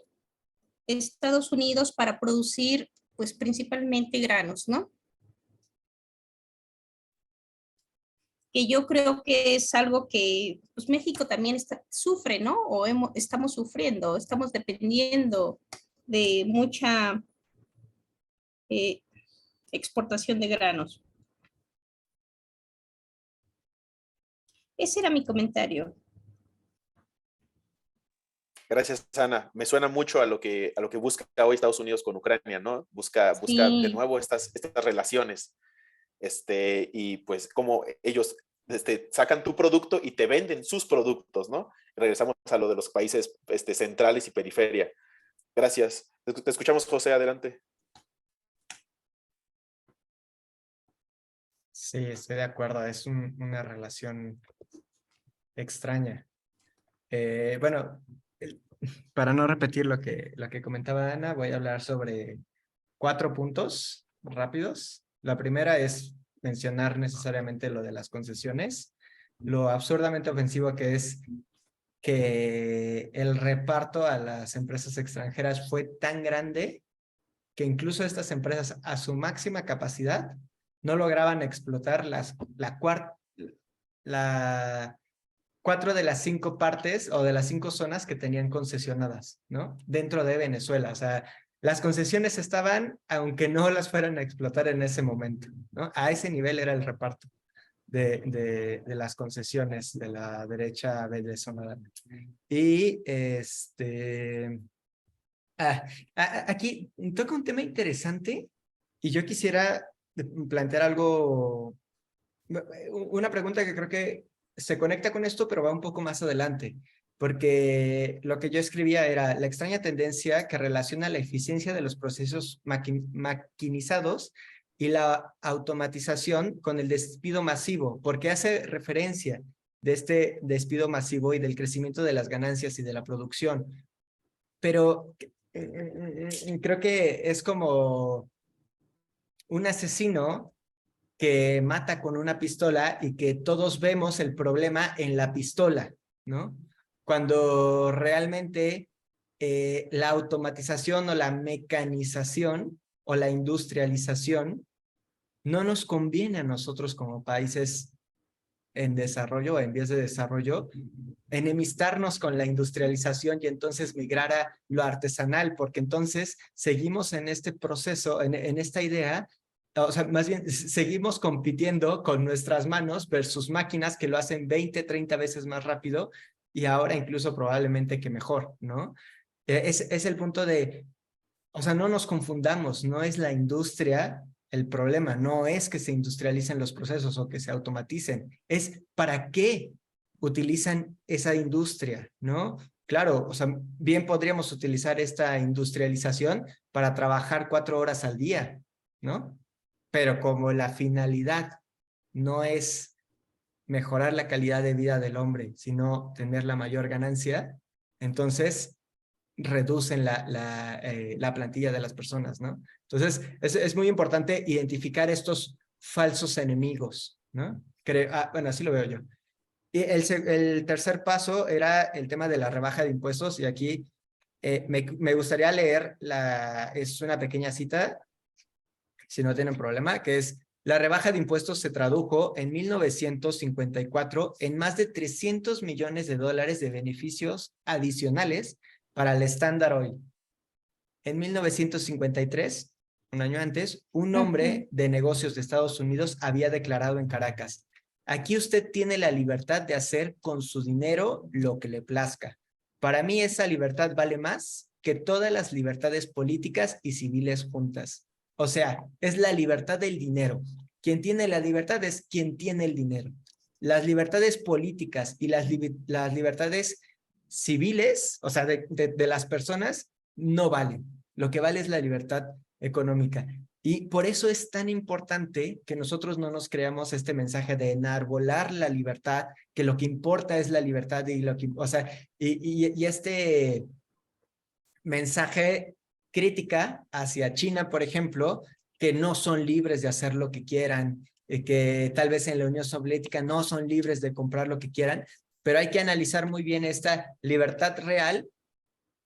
de Estados Unidos para producir, pues principalmente granos, ¿no? Que yo creo que es algo que pues, México también sufre, ¿no? O estamos sufriendo, estamos dependiendo de mucha exportación de granos. Ese era mi comentario. Gracias, Ana. Me suena mucho a lo que busca hoy Estados Unidos con Ucrania, ¿no? Busca de nuevo estas relaciones. Y pues como ellos sacan tu producto y te venden sus productos, ¿no? Regresamos a lo de los países centrales y periferia. Gracias. Te escuchamos, José, adelante. Sí, estoy de acuerdo. Es una relación extraña. Bueno, para no repetir lo que comentaba Ana, voy a hablar sobre 4 puntos rápidos. La primera es mencionar necesariamente lo de las concesiones, lo absurdamente ofensivo que es que el reparto a las empresas extranjeras fue tan grande que incluso estas empresas a su máxima capacidad no lograban explotar cuatro de las 5 partes o de las 5 zonas que tenían concesionadas, ¿no? Dentro de Venezuela. O sea, las concesiones estaban, aunque no las fueran a explotar en ese momento, ¿no? A ese nivel era el reparto de las concesiones de la derecha venezolana. Y aquí toca un tema interesante y yo quisiera plantear algo, una pregunta que creo que se conecta con esto, pero va un poco más adelante, porque lo que yo escribía era la extraña tendencia que relaciona la eficiencia de los procesos maquinizados y la automatización con el despido masivo, porque hace referencia de este despido masivo y del crecimiento de las ganancias y de la producción. Pero creo que es como un asesino que mata con una pistola y que todos vemos el problema en la pistola, ¿no? Cuando realmente la automatización o la mecanización o la industrialización no nos conviene a nosotros como países en desarrollo o en vías de desarrollo, enemistarnos con la industrialización y entonces migrar a lo artesanal, porque entonces seguimos en este proceso, en esta idea, o sea, más bien seguimos compitiendo con nuestras manos versus máquinas que lo hacen 20, 30 veces más rápido y ahora incluso probablemente que mejor, ¿no? Es el punto de, o sea, no nos confundamos, no es la industria el problema, no es que se industrialicen los procesos o que se automaticen, es para qué utilizan esa industria, ¿no? Claro, o sea, bien podríamos utilizar esta industrialización para trabajar 4 horas al día, ¿no? Pero como la finalidad no es mejorar la calidad de vida del hombre, sino tener la mayor ganancia, entonces reducen la plantilla de las personas, ¿no? Entonces, es muy importante identificar estos falsos enemigos, ¿no? Bueno, así lo veo yo. Y el tercer paso era el tema de la rebaja de impuestos, y aquí me gustaría leer, es una pequeña cita, si no tienen problema, que es: la rebaja de impuestos se tradujo en 1954 en más de 300 millones de dólares de beneficios adicionales para el Standard Oil. En 1953, un año antes, un hombre de negocios de Estados Unidos había declarado en Caracas: aquí usted tiene la libertad de hacer con su dinero lo que le plazca. Para mí esa libertad vale más que todas las libertades políticas y civiles juntas. O sea, es la libertad del dinero. Quien tiene la libertad es quien tiene el dinero. Las libertades políticas y las libertades civiles, o sea, de las personas, no valen. Lo que vale es la libertad económica. Y por eso es tan importante que nosotros no nos creamos este mensaje de enarbolar la libertad, que lo que importa es la libertad y lo que, o sea, y este mensaje crítica hacia China, por ejemplo, que no son libres de hacer lo que quieran, que tal vez en la Unión Soviética no son libres de comprar lo que quieran, pero hay que analizar muy bien esta libertad real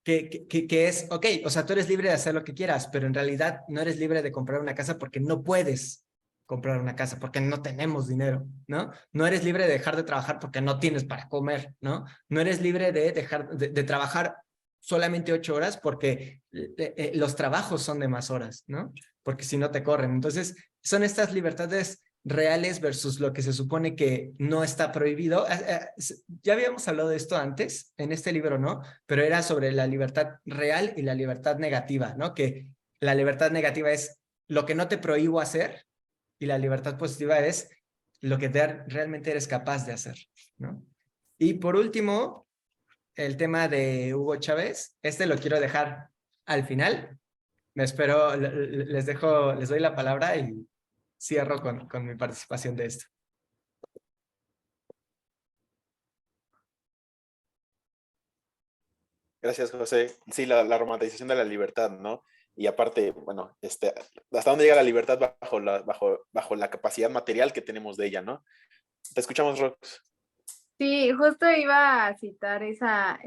que es, ok, o sea, tú eres libre de hacer lo que quieras, pero en realidad no eres libre de comprar una casa porque no puedes comprar una casa, porque no tenemos dinero, ¿no? No eres libre de dejar de trabajar porque no tienes para comer, ¿no? No eres libre de dejar de trabajar solamente 8 horas porque los trabajos son de más horas, ¿no? Porque si no te corren. Entonces, son estas libertades reales versus lo que se supone que no está prohibido. Ya habíamos hablado de esto antes, en este libro, ¿no? Pero era sobre la libertad real y la libertad negativa, ¿no? Que la libertad negativa es lo que no te prohíbo hacer y la libertad positiva es lo que realmente eres capaz de hacer, ¿no? Y por último, el tema de Hugo Chávez, lo quiero dejar al final. Me espero, les doy la palabra y cierro con mi participación de esto. Gracias, José. Sí, la romantización de la libertad, ¿no? y aparte, bueno, hasta dónde llega la libertad bajo la capacidad material que tenemos de ella, ¿no? Te escuchamos, Rox. Sí, justo iba a citar esa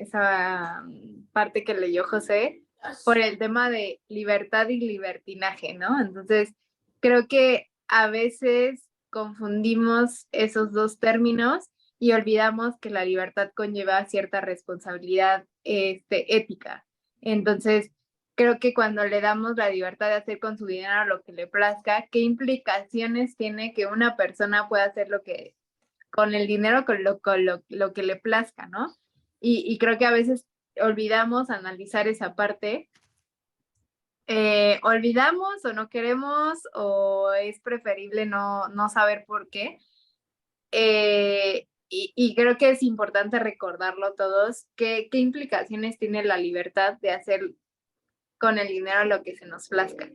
parte que leyó José por el tema de libertad y libertinaje, ¿no? Entonces, creo que a veces confundimos esos dos términos y olvidamos que la libertad conlleva cierta responsabilidad ética. Entonces, creo que cuando le damos la libertad de hacer con su dinero lo que le plazca, ¿qué implicaciones tiene que una persona pueda hacer lo que con el dinero, con lo que le plazca, ¿no? Y creo que a veces olvidamos analizar esa parte. Olvidamos o no queremos o es preferible no saber por qué. Y creo que es importante recordarlo todos, qué implicaciones tiene la libertad de hacer con el dinero lo que se nos plazca.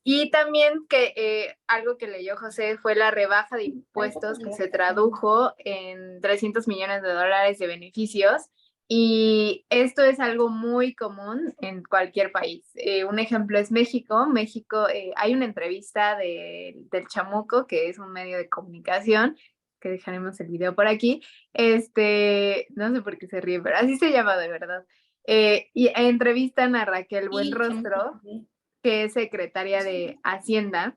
Y también que algo que leyó José fue la rebaja de impuestos que se tradujo en 300 millones de dólares de beneficios. Y esto es algo muy común en cualquier país. Un ejemplo es México. México, hay una entrevista del Chamuco, que es un medio de comunicación, que dejaremos el video por aquí. No sé por qué se ríe, pero así se llama de verdad. Y entrevistan a Raquel Buenrostro, que es secretaria de Hacienda,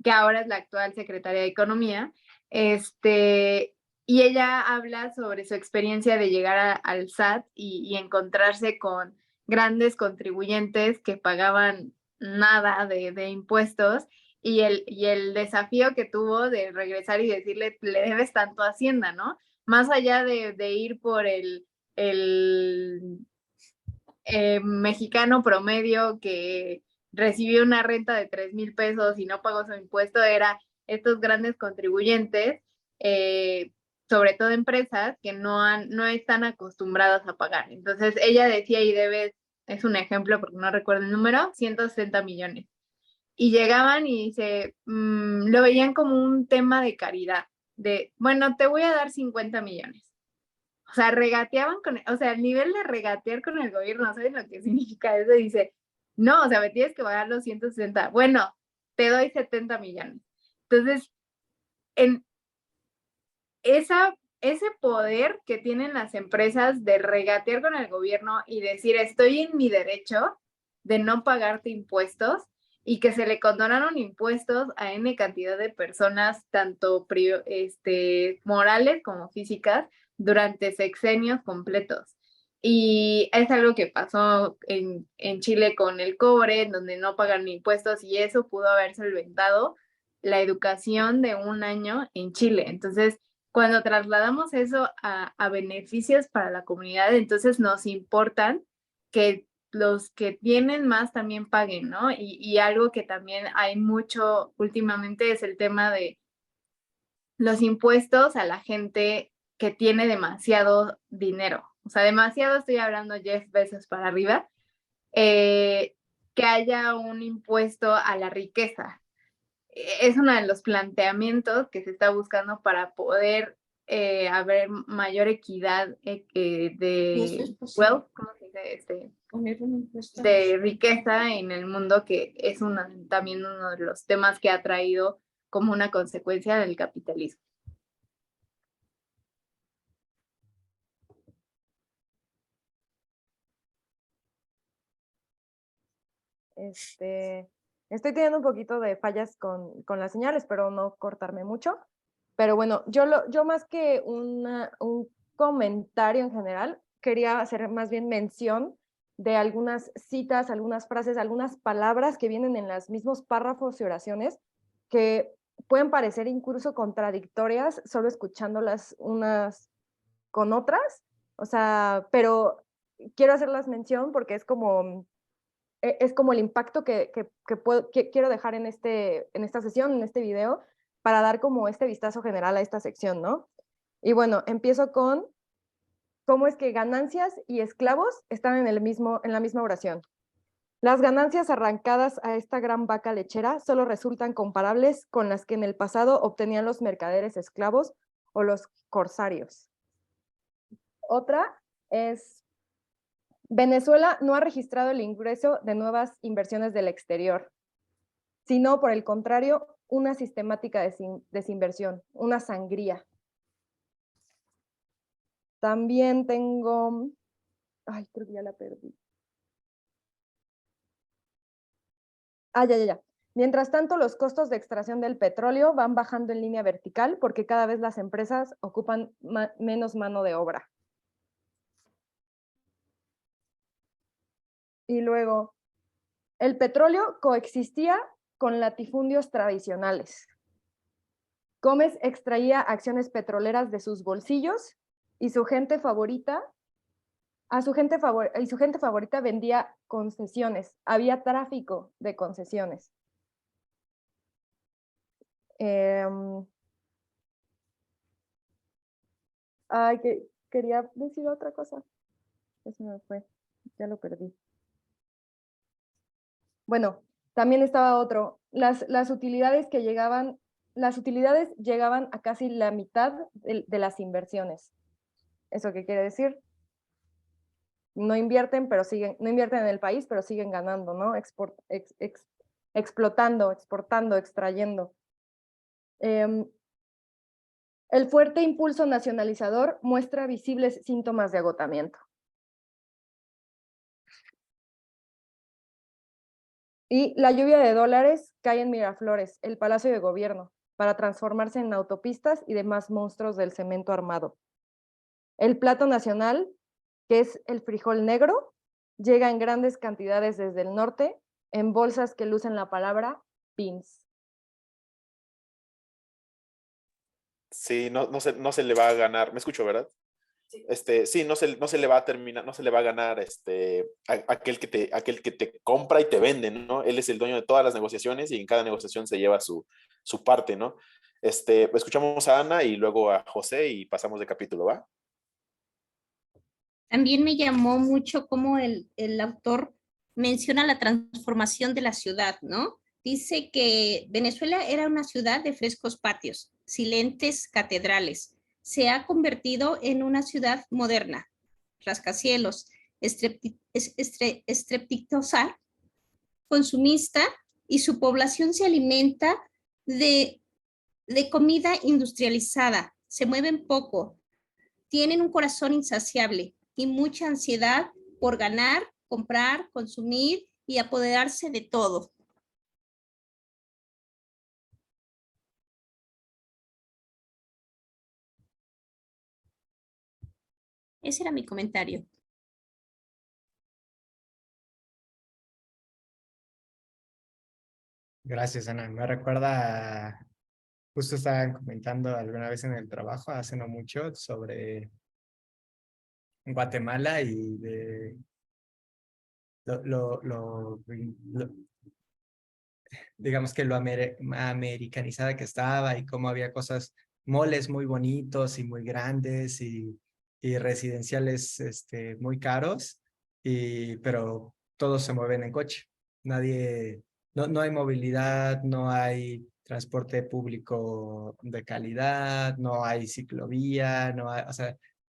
que ahora es la actual secretaria de Economía, y ella habla sobre su experiencia de llegar al SAT y encontrarse con grandes contribuyentes que pagaban nada de impuestos y el desafío que tuvo de regresar y decirle, le debes tanto a Hacienda, ¿no? Más allá de ir por el mexicano promedio que recibió una renta de 3,000 pesos y no pagó su impuesto, era estos grandes contribuyentes, sobre todo empresas que no están acostumbradas a pagar. Entonces ella decía, y es un ejemplo porque no recuerdo el número, 160 millones. Y llegaban y dice, lo veían como un tema de caridad, de, bueno, te voy a dar 50 millones. O sea, regateaban el nivel de regatear con el gobierno, ¿saben lo que significa eso? Dice, no, o sea, me tienes que pagar los 160. Bueno, te doy 70 millones. Entonces, en ese poder que tienen las empresas de regatear con el gobierno y decir, estoy en mi derecho de no pagarte impuestos y que se le condonaron impuestos a N cantidad de personas, tanto morales como físicas, durante sexenios completos. Y es algo que pasó en Chile con el cobre, en donde no pagan impuestos y eso pudo haber solventado la educación de un año en Chile. Entonces, cuando trasladamos eso a beneficios para la comunidad, entonces nos importan que los que tienen más también paguen, ¿no? Y algo que también hay mucho últimamente es el tema de los impuestos a la gente que tiene demasiado dinero. O sea, demasiado estoy hablando Jeff Bezos para arriba, que haya un impuesto a la riqueza. Es uno de los planteamientos que se está buscando para poder haber mayor equidad de wealth, ¿cómo se dice? De riqueza en el mundo, que es también uno de los temas que ha traído como una consecuencia del capitalismo. Estoy teniendo un poquito de fallas con la señal, espero no cortarme mucho. Pero bueno, yo más que un comentario en general, quería hacer más bien mención de algunas citas, algunas frases, algunas palabras que vienen en los mismos párrafos y oraciones que pueden parecer incluso contradictorias solo escuchándolas unas con otras. O sea, pero quiero hacerlas mención porque es como el impacto que quiero dejar en esta sesión, en este video, para dar como este vistazo general a esta sección, ¿no? Y bueno, empiezo con cómo es que ganancias y esclavos están en la misma oración. Las ganancias arrancadas a esta gran vaca lechera solo resultan comparables con las que en el pasado obtenían los mercaderes esclavos o los corsarios. Otra es Venezuela no ha registrado el ingreso de nuevas inversiones del exterior, sino por el contrario, una sistemática desinversión, una sangría. También tengo, ay, creo que ya la perdí. Ya. Mientras tanto, los costos de extracción del petróleo van bajando en línea vertical porque cada vez las empresas ocupan menos mano de obra. Y luego, el petróleo coexistía con latifundios tradicionales. Gómez extraía acciones petroleras de sus bolsillos y su gente favorita vendía concesiones. Había tráfico de concesiones. Quería decir otra cosa. Eso me fue. Ya lo perdí. Bueno, también estaba otro. Las utilidades llegaban a casi la mitad de las inversiones. ¿Eso qué quiere decir? No invierten en el país, pero siguen ganando, ¿no? Explotando, exportando, extrayendo. El fuerte impulso nacionalizador muestra visibles síntomas de agotamiento. Y la lluvia de dólares cae en Miraflores, el Palacio de Gobierno, para transformarse en autopistas y demás monstruos del cemento armado. El plato nacional, que es el frijol negro, llega en grandes cantidades desde el norte, en bolsas que lucen la palabra beans. Sí, no se le va a ganar. ¿Me escucho, verdad? Sí, no se le va a terminar, no se le va a ganar aquel que te compra y te vende, ¿no? Él es el dueño de todas las negociaciones y en cada negociación se lleva su parte, ¿no? Escuchamos a Ana y luego a José y pasamos de capítulo, ¿va? También me llamó mucho cómo el autor menciona la transformación de la ciudad, ¿no? Dice que Venezuela era una ciudad de frescos patios, silentes catedrales. Se ha convertido en una ciudad moderna, rascacielos, estrepitosa, consumista, y su población se alimenta de comida industrializada, se mueven poco, tienen un corazón insaciable y mucha ansiedad por ganar, comprar, consumir y apoderarse de todo. Ese era mi comentario. Gracias, Ana. Me recuerda, justo estaban comentando alguna vez en el trabajo, hace no mucho, sobre Guatemala y de digamos que lo americanizada que estaba y cómo había cosas, moles muy bonitos y muy grandes y residenciales muy caros, pero todos se mueven en coche. No hay movilidad, no hay transporte público de calidad, no hay ciclovía, o sea,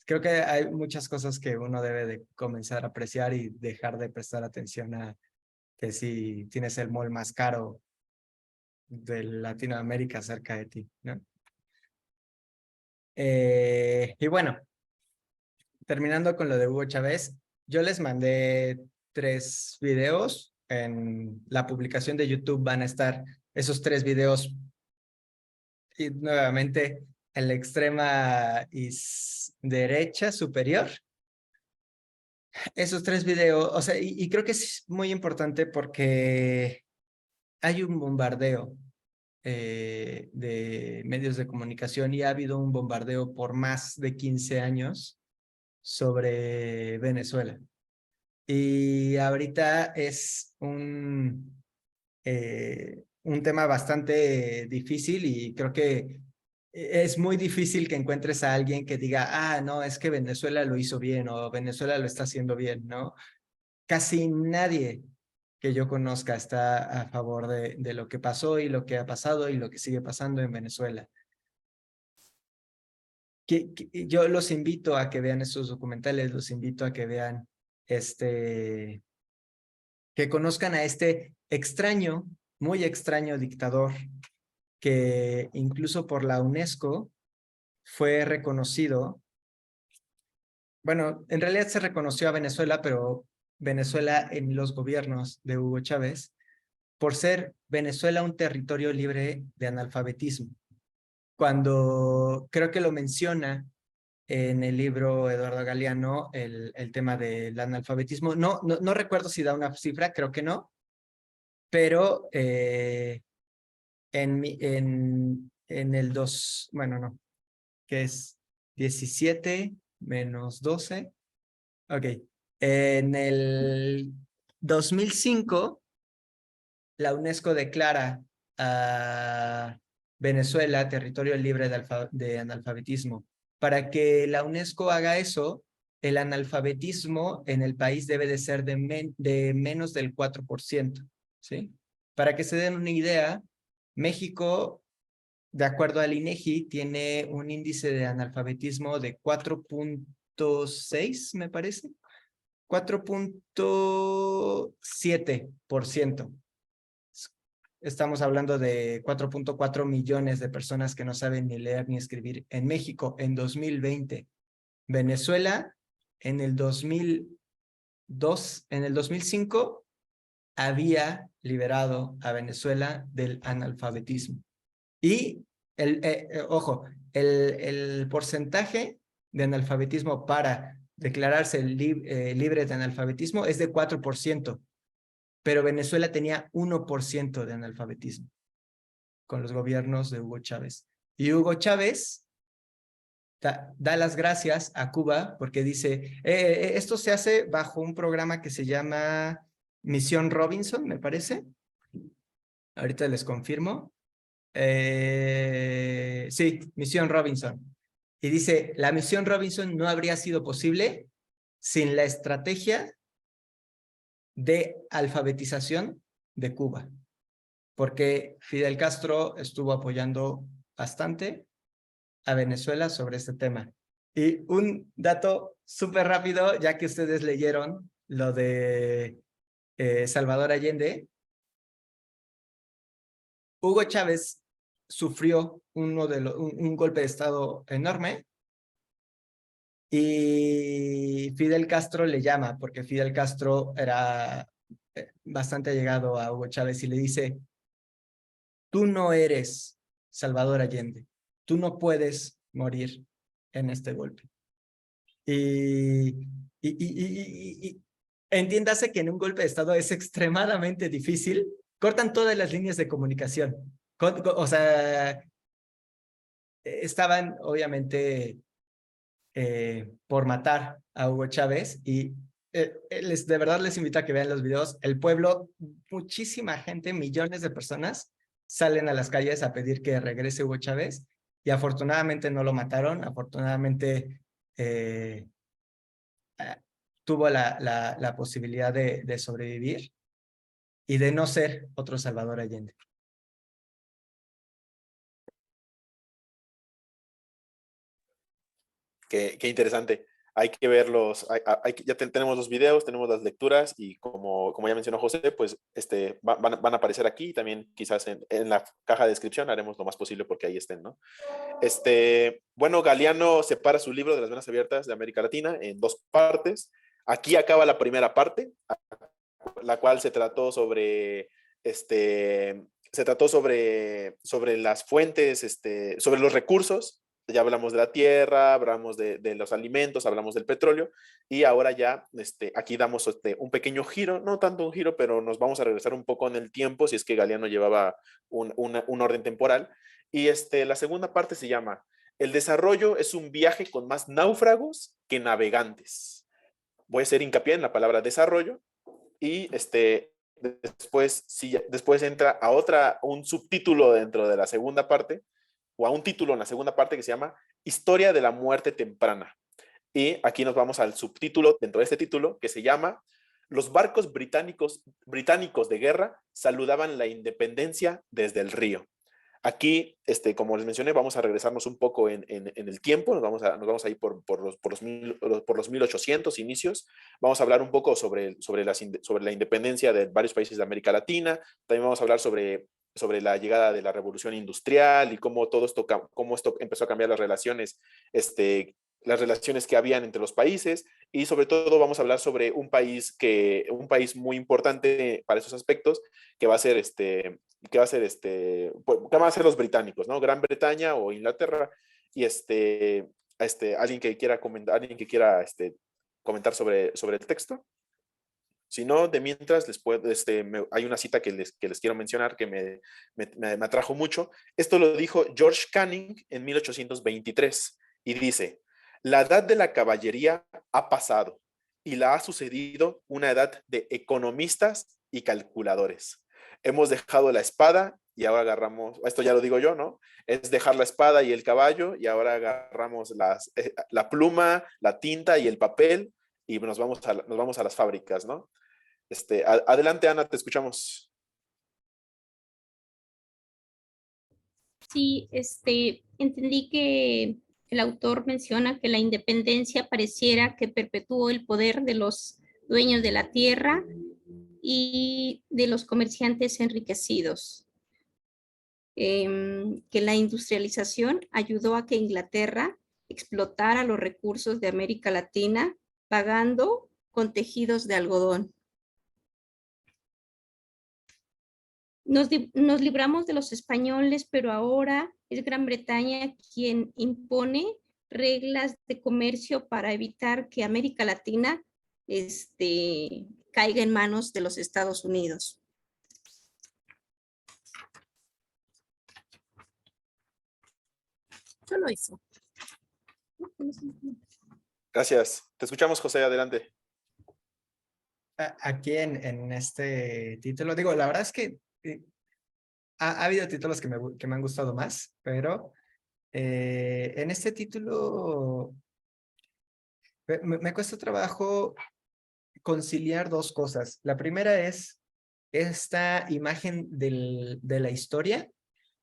creo que hay muchas cosas que uno debe de comenzar a apreciar y dejar de prestar atención a que si tienes el mall más caro de Latinoamérica cerca de ti, ¿no? Y bueno, terminando con lo de Hugo Chávez, yo les mandé 3 videos. En la publicación de YouTube van a estar esos 3 videos y nuevamente en la extrema derecha superior. Esos 3 videos, o sea, y creo que es muy importante porque hay un bombardeo de medios de comunicación y ha habido un bombardeo por más de 15 años sobre Venezuela. Y ahorita es un tema bastante difícil y creo que es muy difícil que encuentres a alguien que diga, no, es que Venezuela lo hizo bien o Venezuela lo está haciendo bien, ¿no? Casi nadie que yo conozca está a favor de lo que pasó y lo que ha pasado y lo que sigue pasando en Venezuela. Yo los invito a que vean estos documentales, los invito a que vean que conozcan a este extraño, muy extraño dictador que incluso por la UNESCO fue reconocido. Bueno, en realidad se reconoció a Venezuela, pero Venezuela en los gobiernos de Hugo Chávez, por ser Venezuela un territorio libre de analfabetismo. Cuando creo que lo menciona en el libro Eduardo Galeano, el tema del analfabetismo, no recuerdo si da una cifra, creo que no, pero en el 2, bueno, no, que es 17 menos 12. Ok. En el 2005, la UNESCO declara a Venezuela territorio libre de analfabetismo. Para que la UNESCO haga eso, el analfabetismo en el país debe de ser de menos del 4%, ¿sí? Para que se den una idea, México, de acuerdo al INEGI, tiene un índice de analfabetismo de 4.6, me parece. 4.7%. Estamos hablando de 4.4 millones de personas que no saben ni leer ni escribir en México en 2020. Venezuela en el 2005 había liberado a Venezuela del analfabetismo. Y, ojo, el porcentaje de analfabetismo para declararse libre de analfabetismo es de 4%, pero Venezuela tenía 1% de analfabetismo con los gobiernos de Hugo Chávez. Y Hugo Chávez da las gracias a Cuba porque dice, esto se hace bajo un programa que se llama Misión Robinson, me parece. Ahorita les confirmo. Sí, Misión Robinson. Y dice, la Misión Robinson no habría sido posible sin la estrategia de alfabetización de Cuba, porque Fidel Castro estuvo apoyando bastante a Venezuela sobre este tema. Y un dato súper rápido, ya que ustedes leyeron lo de Salvador Allende, Hugo Chávez sufrió un golpe de estado enorme y Fidel Castro le llama, porque Fidel Castro era bastante allegado a Hugo Chávez y le dice, tú no eres Salvador Allende, tú no puedes morir en este golpe. Y entiéndase que en un golpe de estado es extremadamente difícil, cortan todas las líneas de comunicación. O sea, estaban obviamente por matar a Hugo Chávez y de verdad les invito a que vean los videos. El pueblo, muchísima gente, millones de personas salen a las calles a pedir que regrese Hugo Chávez y afortunadamente no lo mataron, afortunadamente tuvo la posibilidad de sobrevivir y de no ser otro Salvador Allende. Qué interesante. Hay que verlos, ya tenemos los videos, tenemos las lecturas y como ya mencionó José, pues van a aparecer aquí y también quizás en la caja de descripción haremos lo más posible porque ahí estén, ¿no? Bueno, Galeano separa su libro de las venas abiertas de América Latina en dos partes. Aquí acaba la primera parte, la cual se trató sobre sobre las fuentes, sobre los recursos. Ya hablamos de la tierra, hablamos de los alimentos, hablamos del petróleo y ahora ya aquí damos un pequeño giro, no tanto un giro, pero nos vamos a regresar un poco en el tiempo si es que Galeano llevaba un orden temporal. Y la segunda parte se llama El desarrollo es un viaje con más náufragos que navegantes. Voy a hacer hincapié en la palabra desarrollo y después entra a un subtítulo dentro de la segunda parte o a un título en la segunda parte que se llama Historia de la muerte temprana. Y aquí nos vamos al subtítulo dentro de este título que se llama Los barcos británicos de guerra saludaban la independencia desde el río. Aquí, como les mencioné, vamos a regresarnos un poco en el tiempo, nos vamos a ir por los 1800 inicios, vamos a hablar un poco sobre la independencia de varios países de América Latina, también vamos a hablar sobre la llegada de la revolución industrial y cómo cómo esto empezó a cambiar las relaciones que habían entre los países, y sobre todo vamos a hablar sobre un país muy importante para esos aspectos, que va a ser los británicos, ¿no? Gran Bretaña o Inglaterra, y alguien que quiera comentar sobre el texto. Si no, de mientras, hay una cita que les quiero mencionar que me atrajo mucho. Esto lo dijo George Canning en 1823 y dice: la edad de la caballería ha pasado y la ha sucedido una edad de economistas y calculadores. Hemos dejado la espada y ahora agarramos, esto ya lo digo yo, ¿no? Es dejar la espada y el caballo y ahora agarramos la pluma, la tinta y el papel y nos vamos a las fábricas, ¿no? Adelante, Ana, te escuchamos. Sí, entendí que el autor menciona que la independencia pareciera que perpetuó el poder de los dueños de la tierra y de los comerciantes enriquecidos. Que la industrialización ayudó a que Inglaterra explotara los recursos de América Latina pagando con tejidos de algodón. Nos libramos de los españoles, pero ahora es Gran Bretaña quien impone reglas de comercio para evitar que América Latina caiga en manos de los Estados Unidos. Solo eso. Gracias. Te escuchamos, José, adelante. Aquí en este título, digo, la verdad es que ha habido títulos que me han gustado más, pero en este título me cuesta trabajo conciliar dos cosas. La primera es esta imagen de la historia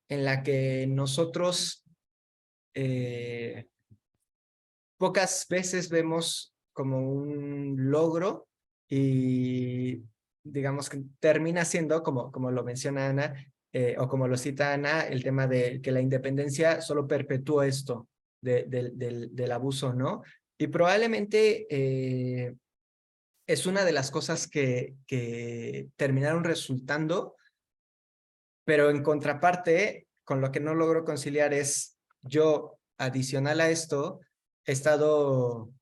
en la que nosotros pocas veces vemos como un logro y digamos que termina siendo, como lo menciona Ana, o como lo cita Ana, el tema de que la independencia solo perpetúa esto del abuso, ¿no? Y probablemente es una de las cosas que terminaron resultando, pero en contraparte, con lo que no logro conciliar es yo, adicional a esto, he estado,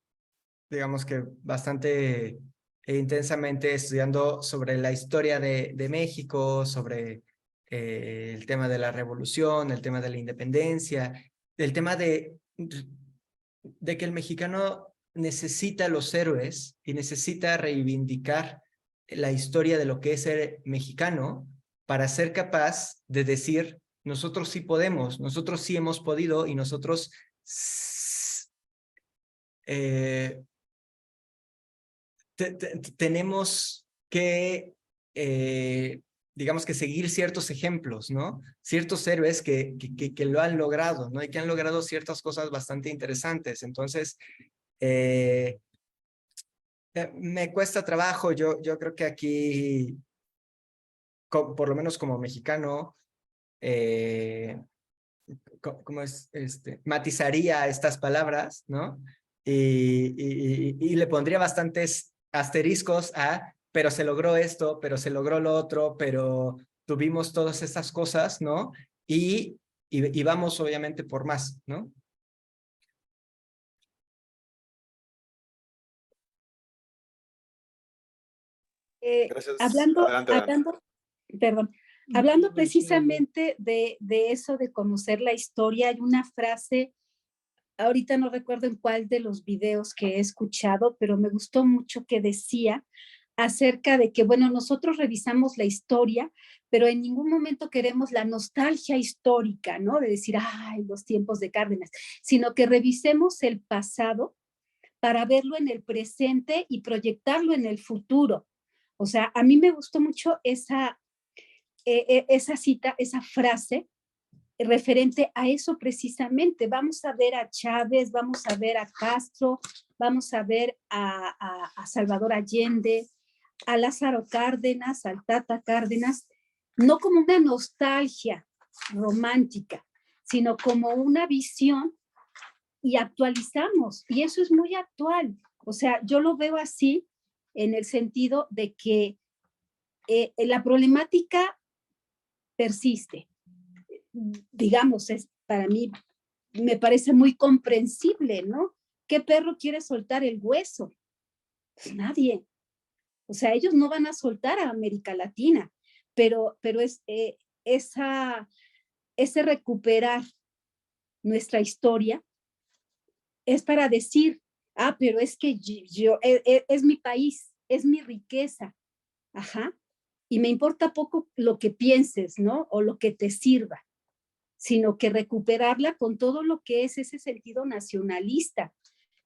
digamos que bastante intensamente estudiando sobre la historia de México, sobre el tema de la revolución, el tema de la independencia, el tema de que el mexicano necesita los héroes y necesita reivindicar la historia de lo que es ser mexicano para ser capaz de decir, nosotros sí podemos, nosotros sí hemos podido y nosotros tenemos que, digamos que seguir ciertos ejemplos, ¿no? Ciertos héroes que lo han logrado, ¿no? Y que han logrado ciertas cosas bastante interesantes. Entonces, me cuesta trabajo. Yo creo que aquí, por lo menos como mexicano, ¿cómo es? Matizaría estas palabras, ¿no? Y le pondría bastantes asteriscos a, pero se logró esto, pero se logró lo otro, pero tuvimos todas estas cosas, ¿no? Y vamos obviamente por más, ¿no? Gracias. Hablando, Adelante, adelante. hablando precisamente de eso de conocer la historia, hay una frase, ahorita no recuerdo en cuál de los videos que he escuchado, pero me gustó mucho, que decía acerca de que, bueno, nosotros revisamos la historia, pero en ningún momento queremos la nostalgia histórica, ¿no? De decir, ay, los tiempos de Cárdenas, sino que revisemos el pasado para verlo en el presente y proyectarlo en el futuro. O sea, a mí me gustó mucho esa cita, esa frase, referente a eso precisamente. Vamos a ver a Chávez, vamos a ver a Castro, vamos a ver a Salvador Allende, a Lázaro Cárdenas, al Tata Cárdenas, no como una nostalgia romántica, sino como una visión, y actualizamos, y eso es muy actual. O sea, yo lo veo así en el sentido de que la problemática persiste. Digamos, para mí me parece muy comprensible, ¿no? ¿Qué perro quiere soltar el hueso? Pues nadie. O sea, ellos no van a soltar a América Latina, pero es ese recuperar nuestra historia es para decir, pero es que es mi país, es mi riqueza, ajá, y me importa poco lo que pienses, ¿no? O lo que te sirva, sino que recuperarla con todo lo que es ese sentido nacionalista,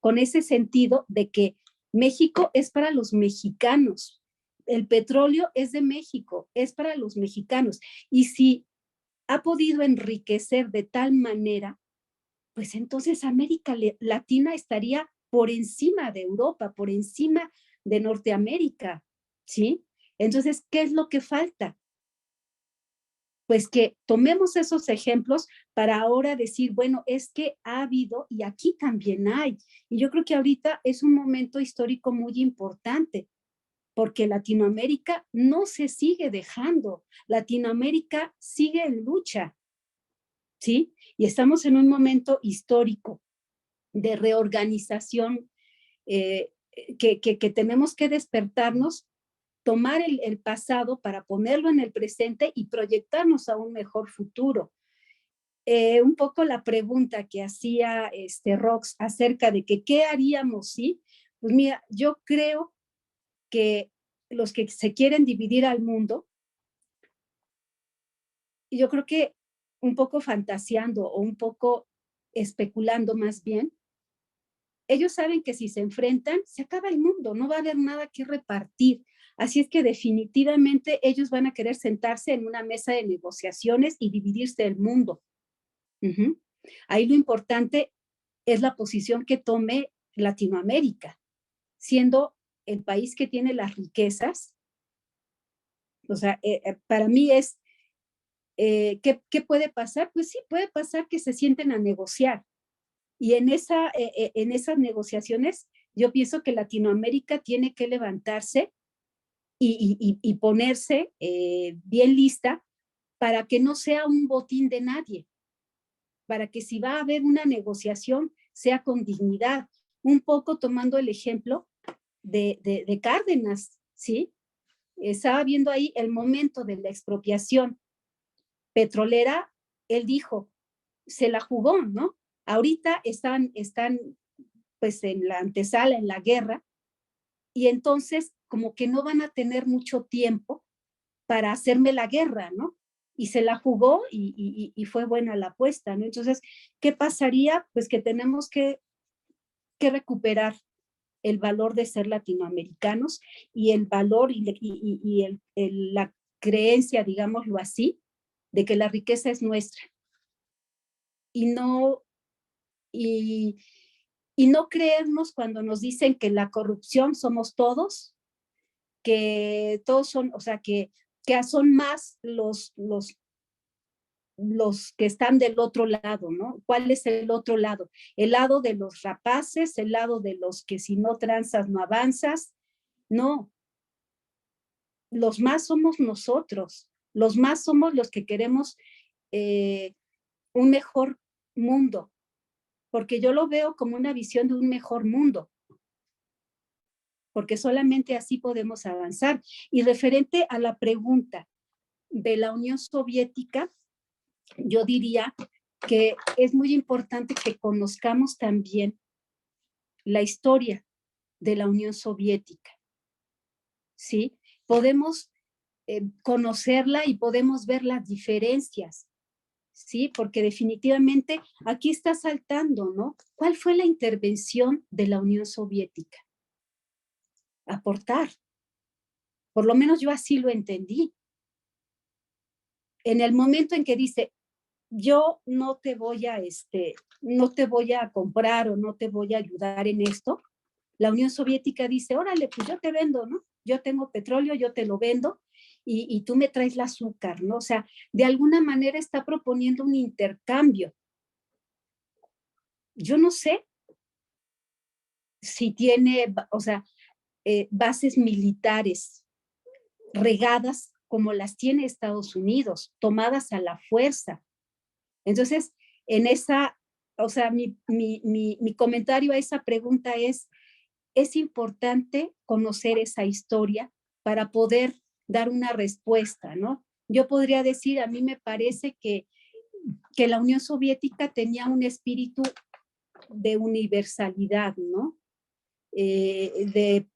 con ese sentido de que México es para los mexicanos, el petróleo es de México, es para los mexicanos, y si ha podido enriquecer de tal manera, pues entonces América Latina estaría por encima de Europa, por encima de Norteamérica, ¿sí? Entonces, ¿qué es lo que falta? Pues que tomemos esos ejemplos para ahora decir, bueno, es que ha habido y aquí también hay. Y yo creo que ahorita es un momento histórico muy importante, porque Latinoamérica no se sigue dejando, Latinoamérica sigue en lucha, ¿sí? Y estamos en un momento histórico de reorganización que tenemos que despertarnos, tomar el pasado para ponerlo en el presente y proyectarnos a un mejor futuro. Un poco la pregunta que hacía Rox acerca de que qué haríamos, ¿sí? Pues mira, yo creo que los que se quieren dividir al mundo, yo creo que un poco fantaseando o un poco especulando más bien, ellos saben que si se enfrentan, se acaba el mundo, no va a haber nada que repartir. Así es que definitivamente ellos van a querer sentarse en una mesa de negociaciones y dividirse el mundo. Uh-huh. Ahí lo importante es la posición que tome Latinoamérica, siendo el país que tiene las riquezas. O sea, para mí es, ¿qué puede pasar? Pues sí, puede pasar que se sienten a negociar. Y en esas negociaciones, yo pienso que Latinoamérica tiene que levantarse y ponerse bien lista para que no sea un botín de nadie, para que si va a haber una negociación, sea con dignidad, un poco tomando el ejemplo de Cárdenas, ¿sí? Estaba viendo ahí el momento de la expropiación petrolera, él dijo, se la jugó, ¿no? Ahorita están pues en la antesala, en la guerra, y entonces como que no van a tener mucho tiempo para hacerme la guerra, ¿no? Y se la jugó y fue buena la apuesta, ¿no? Entonces, ¿qué pasaría? Pues que tenemos que recuperar el valor de ser latinoamericanos y el valor y la creencia, digámoslo así, de que la riqueza es nuestra. Y no creernos cuando nos dicen que la corrupción somos todos, que todos son, o sea, que son más los que están del otro lado, ¿no? ¿Cuál es el otro lado? El lado de los rapaces, el lado de los que si no tranzas no avanzas. No, los más somos nosotros, los más somos los que queremos un mejor mundo, porque yo lo veo como una visión de un mejor mundo, porque solamente así podemos avanzar. Y referente a la pregunta de la Unión Soviética, yo diría que es muy importante que conozcamos también la historia de la Unión Soviética, ¿sí? Podemos conocerla y podemos ver las diferencias, ¿sí? Porque definitivamente aquí está saltando, ¿no? ¿Cuál fue la intervención de la Unión Soviética? Aportar. Por lo menos yo así lo entendí. En el momento en que dice, yo no te voy a, no te voy a comprar o no te voy a ayudar en esto. La Unión Soviética dice, órale, pues yo te vendo, ¿no? Yo tengo petróleo, yo te lo vendo y tú me traes el azúcar, ¿no? O sea, de alguna manera está proponiendo un intercambio. Yo no sé si tiene, o sea, bases militares regadas como las tiene Estados Unidos, tomadas a la fuerza. Entonces, en esa, o sea, mi comentario a esa pregunta es importante conocer esa historia para poder dar una respuesta, ¿no? Yo podría decir, a mí me parece que la Unión Soviética tenía un espíritu de universalidad, ¿no? De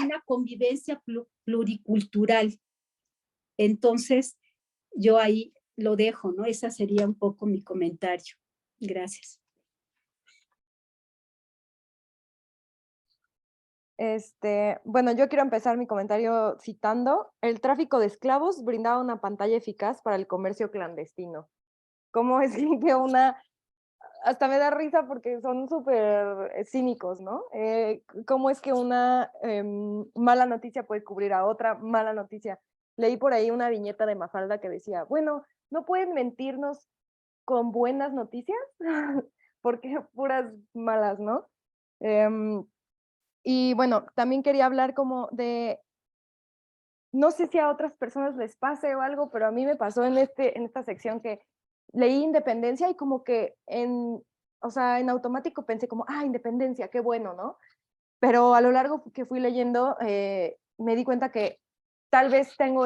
una convivencia pluricultural. Entonces, yo ahí lo dejo, ¿no? Esa sería un poco mi comentario. Gracias. Bueno, yo quiero empezar mi comentario citando: el tráfico de esclavos brindaba una pantalla eficaz para el comercio clandestino. ¿Cómo es que hasta me da risa porque son súper cínicos, ¿no? ¿Cómo es que una mala noticia puede cubrir a otra mala noticia? Leí por ahí una viñeta de Mafalda que decía, bueno, ¿no pueden mentirnos con buenas noticias? Porque puras malas, ¿no? Y bueno, también quería hablar como de, no sé si a otras personas les pase o algo, pero a mí me pasó en esta sección que leí independencia y como que o sea, en automático pensé como, independencia, qué bueno, ¿no? Pero a lo largo que fui leyendo, me di cuenta que tal vez tengo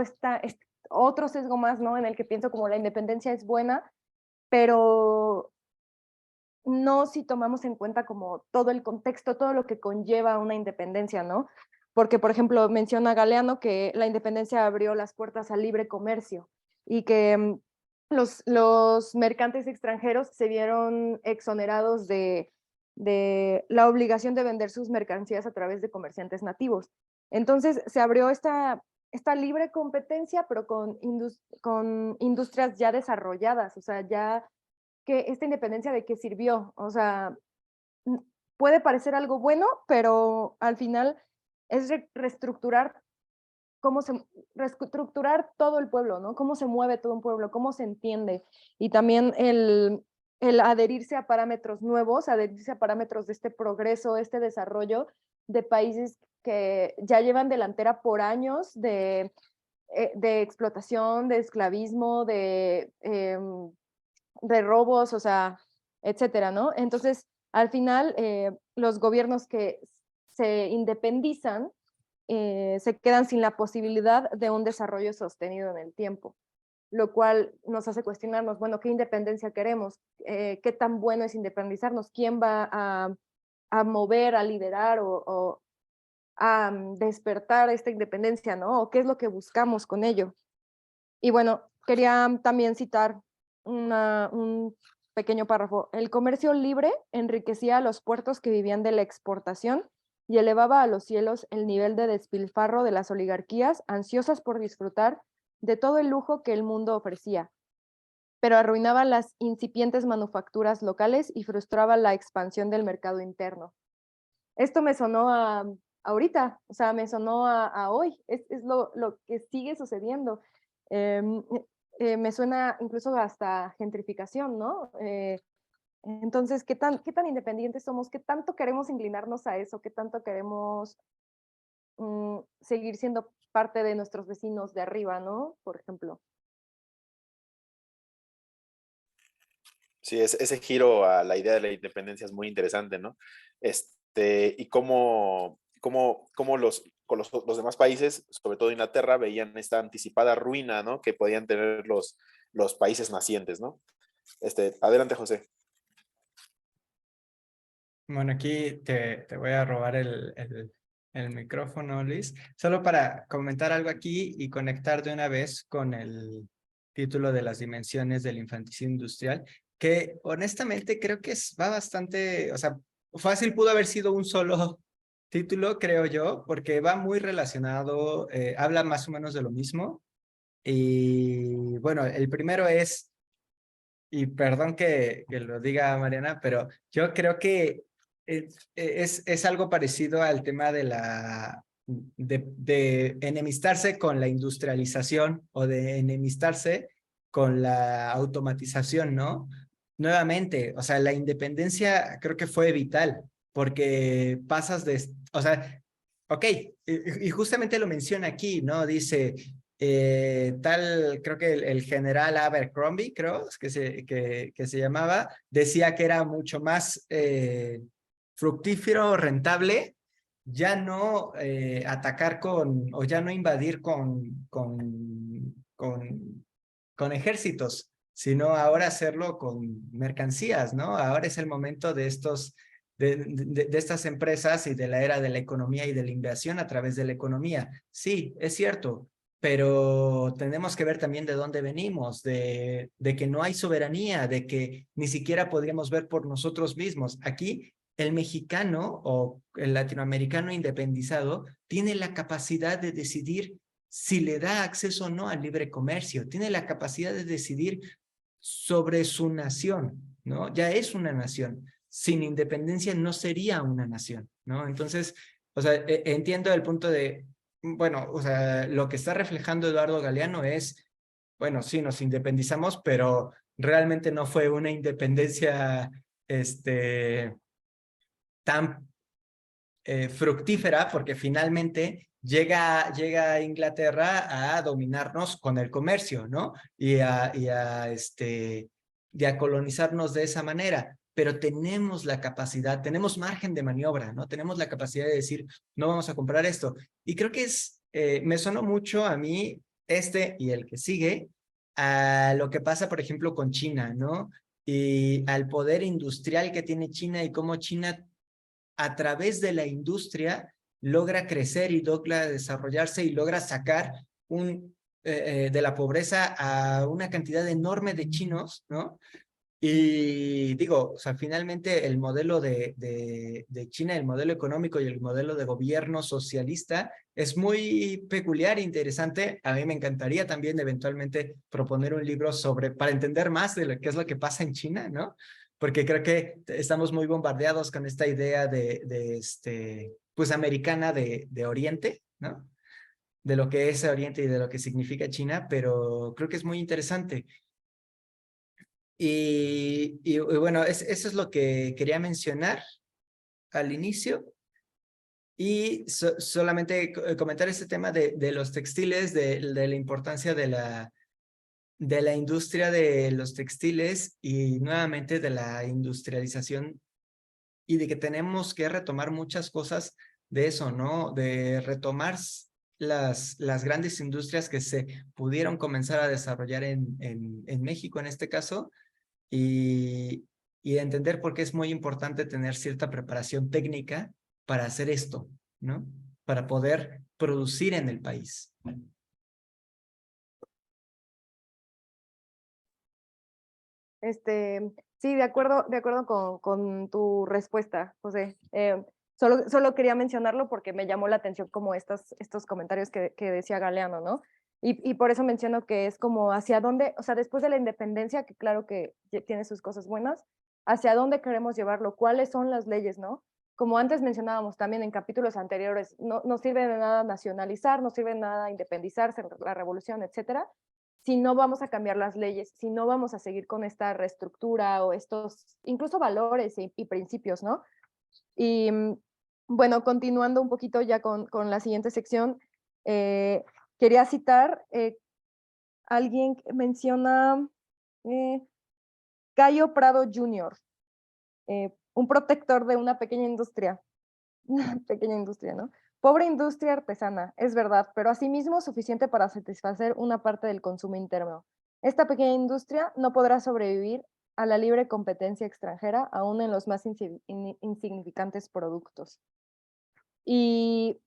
otro sesgo más, ¿no? En el que pienso como la independencia es buena, pero no si tomamos en cuenta como todo el contexto, todo lo que conlleva una independencia, ¿no? Porque, por ejemplo, menciona Galeano que la independencia abrió las puertas al libre comercio y que los mercantes extranjeros se vieron exonerados de la obligación de vender sus mercancías a través de comerciantes nativos. Entonces se abrió esta libre competencia, pero con industrias ya desarrolladas, o sea, ya que esta independencia de qué sirvió, o sea, puede parecer algo bueno, pero al final es reestructurar reestructurar todo el pueblo, ¿no? Cómo se mueve todo un pueblo, cómo se entiende. Y también el adherirse a parámetros nuevos, adherirse a parámetros de este progreso, este desarrollo de países que ya llevan delantera por años de explotación, de esclavismo, de robos, o sea, etcétera, ¿no? Entonces, al final, los gobiernos que se independizan se quedan sin la posibilidad de un desarrollo sostenido en el tiempo, lo cual nos hace cuestionarnos, bueno, ¿qué independencia queremos? ¿Qué tan bueno es independizarnos? ¿Quién va a mover, a liderar o a despertar esta independencia, ¿no? ¿O qué es lo que buscamos con ello? Y bueno, quería también citar un pequeño párrafo. El comercio libre enriquecía a los puertos que vivían de la exportación y elevaba a los cielos el nivel de despilfarro de las oligarquías ansiosas por disfrutar de todo el lujo que el mundo ofrecía, pero arruinaba las incipientes manufacturas locales y frustraba la expansión del mercado interno. Esto me sonó a ahorita, o sea, me sonó a hoy, es lo que sigue sucediendo. Me suena incluso hasta gentrificación, ¿no? Entonces, ¿qué tan independientes somos? ¿Qué tanto queremos inclinarnos a eso? ¿Qué tanto queremos seguir siendo parte de nuestros vecinos de arriba, ¿no? Por ejemplo. Sí, ese giro a la idea de la independencia es muy interesante, ¿no? Y cómo los demás países, sobre todo Inglaterra, veían esta anticipada ruina, ¿no? Que podían tener los países nacientes, ¿no? Adelante, José. Bueno, aquí te voy a robar el micrófono, Luis, solo para comentar algo aquí y conectar de una vez con el título de las dimensiones del infanticidio industrial, que honestamente creo que va bastante, o sea, fácil pudo haber sido un solo título, creo yo, porque va muy relacionado, habla más o menos de lo mismo, Y bueno, el primero es, y perdón que lo diga Mariana, pero yo creo que es algo parecido al tema de enemistarse con la industrialización o de enemistarse con la automatización, ¿no? Nuevamente, o sea, la independencia creo que fue vital, porque pasas o sea, ok, y justamente lo menciona aquí, ¿no? Dice, creo que el general Abercrombie, creo que se llamaba, decía que era mucho más fructífero, rentable, ya no atacar o ya no invadir con ejércitos, sino ahora hacerlo con mercancías, ¿no? Ahora es el momento de de estas empresas y de la era de la economía y de la inversión a través de la economía. Sí, es cierto, pero tenemos que ver también de dónde venimos, de que no hay soberanía, de que ni siquiera podríamos ver por nosotros mismos. Aquí el mexicano o el latinoamericano independizado tiene la capacidad de decidir si le da acceso o no al libre comercio, tiene la capacidad de decidir sobre su nación, ¿no? Ya es una nación. Sin independencia no sería una nación, ¿no? Entonces, o sea, entiendo el punto de, bueno, o sea, lo que está reflejando Eduardo Galeano es, bueno, sí, nos independizamos, pero realmente no fue una independencia, tan fructífera, porque finalmente llega a Inglaterra a dominarnos con el comercio, ¿no? Y a colonizarnos de esa manera. Pero tenemos la capacidad, tenemos margen de maniobra, ¿no? Tenemos la capacidad de decir, no vamos a comprar esto. Y creo que me sonó mucho a mí y el que sigue, a lo que pasa, por ejemplo, con China, ¿no? Y al poder industrial que tiene China y cómo China a través de la industria logra crecer y logra desarrollarse y logra sacar de la pobreza a una cantidad enorme de chinos, ¿no? Y digo, o sea, finalmente el modelo de China, el modelo económico y el modelo de gobierno socialista es muy peculiar e interesante. A mí me encantaría también eventualmente proponer un libro para entender más de qué es lo que pasa en China, ¿no? Porque creo que estamos muy bombardeados con esta idea pues americana de Oriente, ¿no? De lo que es Oriente y de lo que significa China, pero creo que es muy interesante. Y bueno, eso es lo que quería mencionar al inicio. Y solamente comentar este tema de los textiles, de la importancia de la industria de los textiles y nuevamente de la industrialización y de que tenemos que retomar muchas cosas de eso, ¿no? De retomar las grandes industrias que se pudieron comenzar a desarrollar en México en este caso y entender por qué es muy importante tener cierta preparación técnica para hacer esto, ¿no? Para poder producir en el país. Sí, de acuerdo con tu respuesta, José. Solo quería mencionarlo porque me llamó la atención como estos comentarios que decía Galeano, ¿no? Y por eso menciono que es como hacia dónde, o sea, después de la independencia, que claro que tiene sus cosas buenas, hacia dónde queremos llevarlo, cuáles son las leyes, ¿no? Como antes mencionábamos también en capítulos anteriores, no sirve de nada nacionalizar, no sirve de nada independizarse, la revolución, etcétera, si no vamos a cambiar las leyes, si no vamos a seguir con esta reestructura o estos incluso valores y principios, ¿no? Y bueno, continuando un poquito ya con la siguiente sección, quería citar alguien que menciona Cayo Prado Jr., un protector de una pequeña industria, ¿no? Pobre industria artesana, es verdad, pero asimismo suficiente para satisfacer una parte del consumo interno. Esta pequeña industria no podrá sobrevivir a la libre competencia extranjera, aún en los más insignificantes productos. Y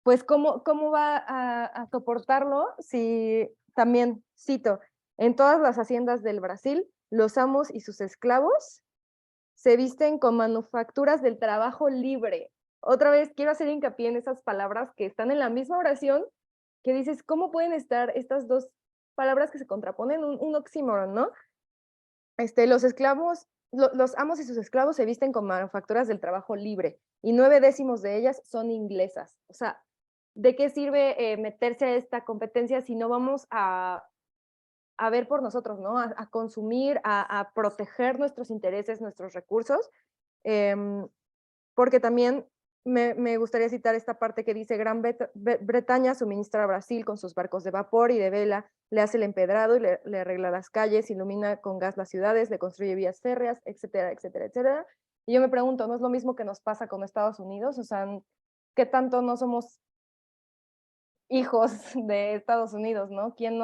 pues, ¿cómo va a soportarlo si también, cito, en todas las haciendas del Brasil, los amos y sus esclavos se visten con manufacturas del trabajo libre? Otra vez quiero hacer hincapié en esas palabras que están en la misma oración, que dices, ¿cómo pueden estar estas dos palabras que se contraponen, un oxímoron, ¿no? Los esclavos, los amos y sus esclavos se visten con manufacturas del trabajo libre y 9/10 de ellas son inglesas. O sea, ¿de qué sirve meterse a esta competencia si no vamos a ver por nosotros, ¿no? A consumir, a proteger nuestros intereses, nuestros recursos? Porque también me gustaría citar esta parte que dice: Gran Bretaña suministra a Brasil con sus barcos de vapor y de vela, le hace el empedrado y le arregla las calles, ilumina con gas las ciudades, le construye vías férreas, etcétera, etcétera, etcétera. Y yo me pregunto, ¿no es lo mismo que nos pasa con Estados Unidos? O sea, ¿qué tanto no somos hijos de Estados Unidos, ¿no? ¿Quién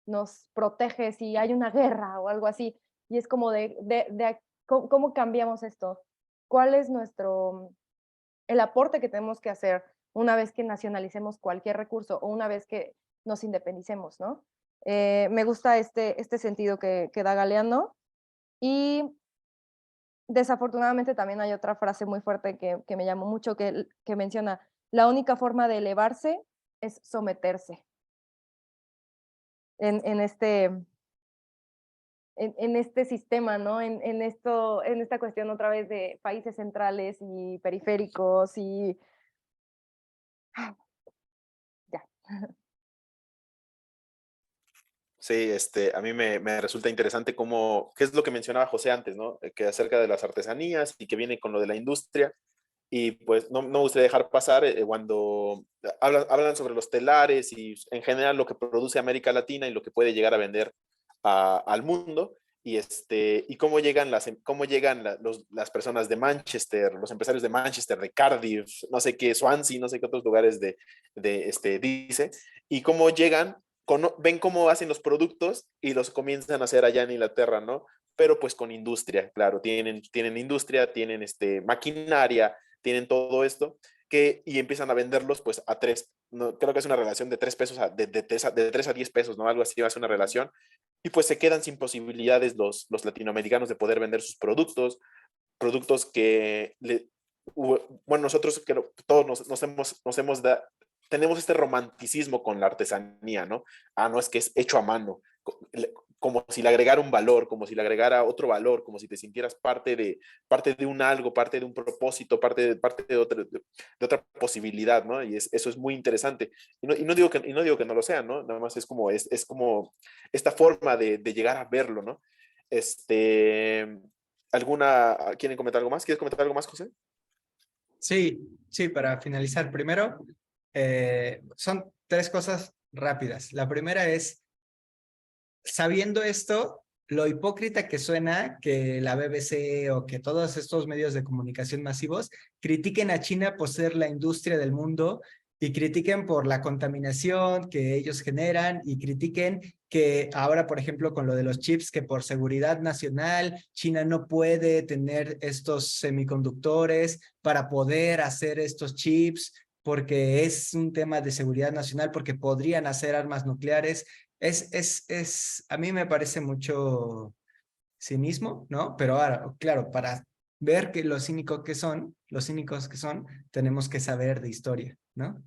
nos protege si hay una guerra o algo así? Y es como ¿cómo cambiamos esto? ¿Cuál es el aporte que tenemos que hacer una vez que nacionalicemos cualquier recurso o una vez que nos independicemos, ¿no? Me gusta este sentido que da Galeano. Y desafortunadamente también hay otra frase muy fuerte que me llamó mucho, que menciona: la única forma de elevarse es someterse. En este sistema, ¿no? En esta cuestión otra vez de países centrales y periféricos y ya. Sí, a mí me resulta interesante qué es lo que mencionaba José antes, ¿no? Que acerca de las artesanías y que viene con lo de la industria. Y pues no me gustaría dejar pasar cuando hablan sobre los telares y en general lo que produce América Latina y lo que puede llegar a vender al mundo. Y cómo llegan las personas de Manchester, los empresarios de Manchester, de Cardiff, no sé qué, Swansea, no sé qué otros lugares dice, y cómo llegan, ven cómo hacen los productos y los comienzan a hacer allá en Inglaterra, ¿no? Pero pues con industria, claro, tienen industria, tienen maquinaria, tienen todo esto, y empiezan a venderlos pues a 3, no, creo que es una relación de 3 pesos, de 3 a 10 pesos, ¿no? Algo así va a ser una relación, y pues se quedan sin posibilidades los latinoamericanos de poder vender sus productos que, bueno, nosotros todos tenemos este romanticismo con la artesanía, ¿no? No, es que es hecho a mano, como si le agregara un valor, como si le agregara otro valor, como si te sintieras parte de un algo, parte de un propósito, parte de otra posibilidad, ¿no? Y eso es muy interesante. Y no digo que no lo sea, ¿no? Nada más es como esta forma de llegar a verlo, ¿no? ¿Quieren comentar algo más? ¿Quieres comentar algo más, José? Sí, para finalizar, primero, son 3 cosas rápidas. La primera es, sabiendo esto, lo hipócrita que suena que la BBC o que todos estos medios de comunicación masivos critiquen a China por ser la industria del mundo y critiquen por la contaminación que ellos generan y critiquen que ahora, por ejemplo, con lo de los chips, que por seguridad nacional China no puede tener estos semiconductores para poder hacer estos chips porque es un tema de seguridad nacional, porque podrían hacer armas nucleares. A mí me parece mucho cinismo, ¿no? Pero ahora, claro, para ver que los cínicos que son, tenemos que saber de historia, ¿no?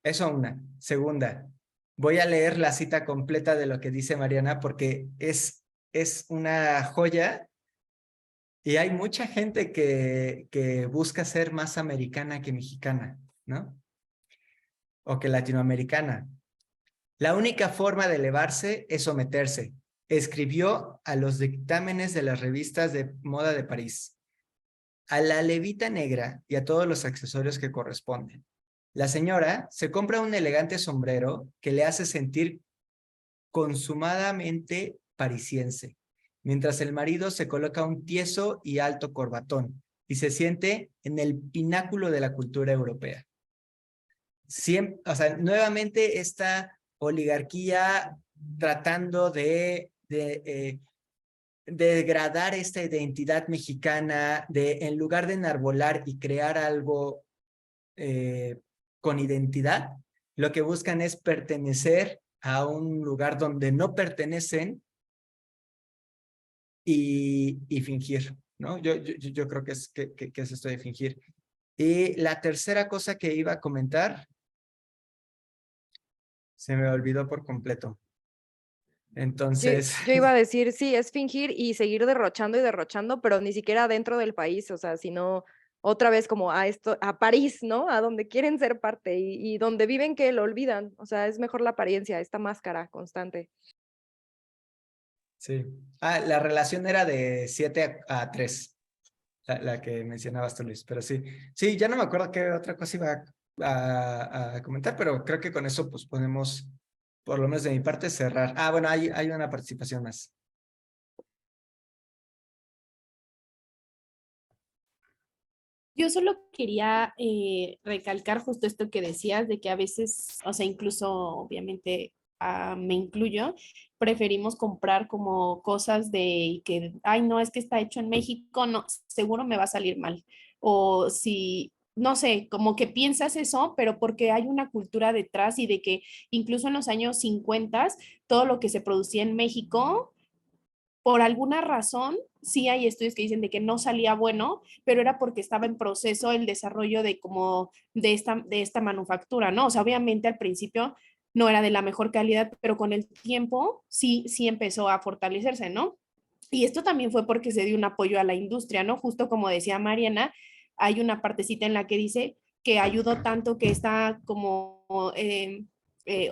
Eso una. Segunda, voy a leer la cita completa de lo que dice Mariana porque es una joya y hay mucha gente que busca ser más americana que mexicana, ¿no? O que latinoamericana. La única forma de elevarse es someterse. Escribió a los dictámenes de las revistas de moda de París, a la levita negra y a todos los accesorios que corresponden. La señora se compra un elegante sombrero que le hace sentir consumadamente parisiense, mientras el marido se coloca un tieso y alto corbatón y se siente en el pináculo de la cultura europea. Siempre, o sea, nuevamente esta oligarquía tratando de degradar esta identidad mexicana, en lugar de enarbolar y crear algo con identidad, lo que buscan es pertenecer a un lugar donde no pertenecen y fingir, ¿no? Yo creo que es esto de fingir. Y la tercera cosa que iba a comentar se me olvidó por completo. Entonces, Yo iba a decir, sí, es fingir y seguir derrochando y derrochando, pero ni siquiera dentro del país, o sea, sino otra vez como a esto, a París, ¿no? A donde quieren ser parte y donde viven que lo olvidan, o sea, es mejor la apariencia, esta máscara constante. sí. La relación era de 7 a 3, la que mencionabas tú, Luis, pero sí. Sí, ya no me acuerdo qué otra cosa iba a comentar, pero creo que con eso pues podemos, por lo menos de mi parte, cerrar. Bueno, hay una participación más. Yo solo quería recalcar justo esto que decías, de que a veces, o sea, incluso obviamente me incluyo, preferimos comprar como cosas de que, ay, no, es que está hecho en México, no, seguro me va a salir mal. O si, no sé, como que piensas eso, pero porque hay una cultura detrás y de que incluso en los años 50, todo lo que se producía en México por alguna razón, sí hay estudios que dicen de que no salía bueno, pero era porque estaba en proceso el desarrollo de como de esta manufactura, ¿no? O sea, obviamente al principio no era de la mejor calidad, pero con el tiempo sí empezó a fortalecerse, ¿no? Y esto también fue porque se dio un apoyo a la industria, ¿no? Justo como decía Mariana, hay una partecita en la que dice que ayudó tanto que está como, o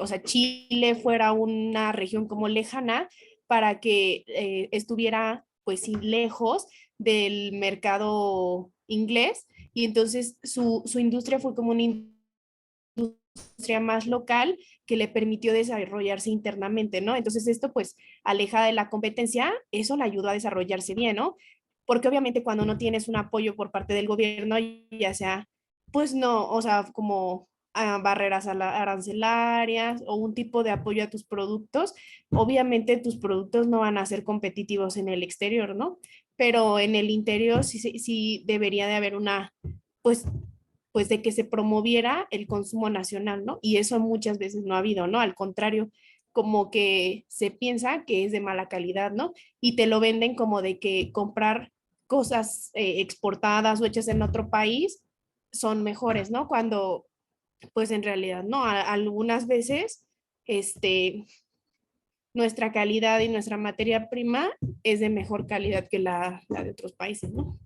sea, Chile fuera una región como lejana para que estuviera pues sin lejos del mercado inglés y entonces su industria fue como una industria más local que le permitió desarrollarse internamente, ¿no? Entonces esto pues aleja de la competencia, eso le ayudó a desarrollarse bien, ¿no? Porque obviamente cuando no tienes un apoyo por parte del gobierno, ya sea, pues no, o sea, como barreras arancelarias o un tipo de apoyo a tus productos, obviamente tus productos no van a ser competitivos en el exterior, ¿no? Pero en el interior sí debería de haber una, pues, pues de que se promoviera el consumo nacional, ¿no? Y eso muchas veces no ha habido, ¿no? Al contrario, como que se piensa que es de mala calidad, ¿no? Y te lo venden como de que comprar cosas exportadas o hechas en otro país son mejores, ¿no? Cuando, pues en realidad, no, algunas veces, nuestra calidad y nuestra materia prima es de mejor calidad que la de otros países, ¿no?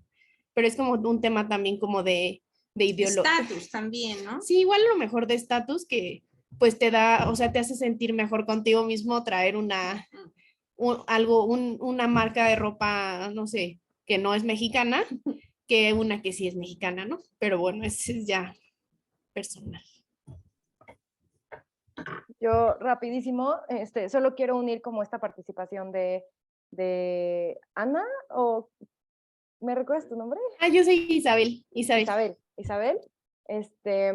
Pero es como un tema también como de ideología. Estatus también, ¿no? Sí, igual a lo mejor de estatus que pues te da, o sea, te hace sentir mejor contigo mismo traer una marca de ropa, no sé, que no es mexicana, que una que sí es mexicana, ¿no? Pero bueno, es ya personal. Yo rapidísimo, solo quiero unir como esta participación de Ana, o ¿me recuerdas tu nombre? Yo soy Isabel. Isabel, este,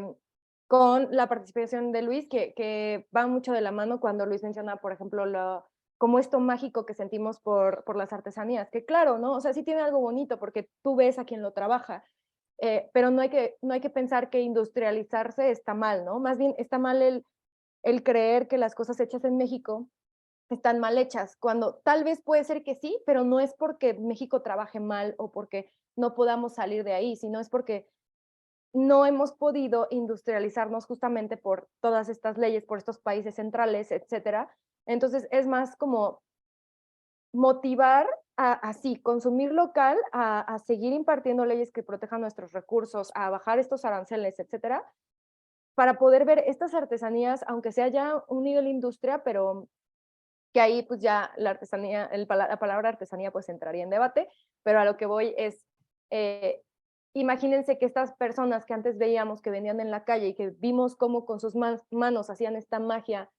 con la participación de Luis, que va mucho de la mano cuando Luis menciona, por ejemplo, como esto mágico que sentimos por las artesanías, que claro, ¿no? O sea, sí tiene algo bonito porque tú ves a quien lo trabaja, pero no hay que pensar que industrializarse está mal, ¿no? Más bien está mal el creer que las cosas hechas en México están mal hechas, cuando tal vez puede ser que sí, pero no es porque México trabaje mal o porque no podamos salir de ahí, sino es porque no hemos podido industrializarnos justamente por todas estas leyes, por estos países centrales, etcétera. Entonces es más como motivar a así, consumir local, a seguir impartiendo leyes que protejan nuestros recursos, a bajar estos aranceles, etcétera, para poder ver estas artesanías, aunque sea ya unido a la industria, pero que ahí pues ya la artesanía, la palabra artesanía pues entraría en debate, pero a lo que voy es, imagínense que estas personas que antes veíamos que vendían en la calle y que vimos cómo con sus manos hacían esta magia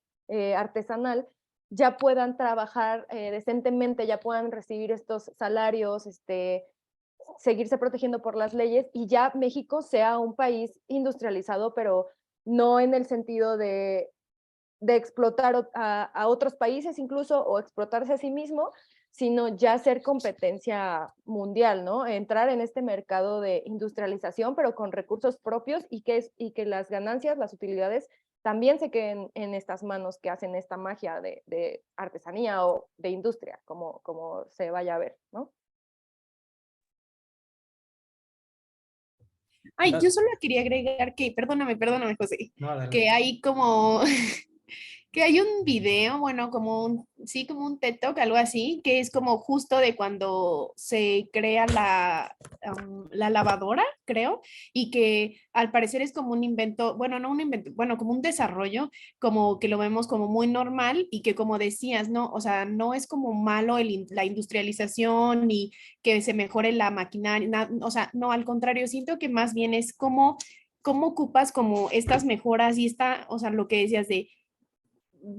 artesanal, ya puedan trabajar decentemente, ya puedan recibir estos salarios, seguirse protegiendo por las leyes y ya México sea un país industrializado, pero no en el sentido de explotar a otros países incluso o explotarse a sí mismo, sino ya ser competencia mundial, ¿no? Entrar en este mercado de industrialización, pero con recursos propios y que las ganancias, las utilidades también se queden en estas manos que hacen esta magia de artesanía o de industria, como se vaya a ver, ¿no? Yo solo quería agregar que, perdóname, José, No, que hay como que hay un video, bueno, sí, como un TED Talk, algo así, que es como justo de cuando se crea la lavadora, creo, y que al parecer es como un invento, bueno, no un invento, bueno, como un desarrollo, como que lo vemos como muy normal y que como decías, no, o sea, no es como malo la industrialización ni que se mejore la maquinaria, o sea, no, al contrario, siento que más bien es como cómo ocupas como estas mejoras y o sea, lo que decías de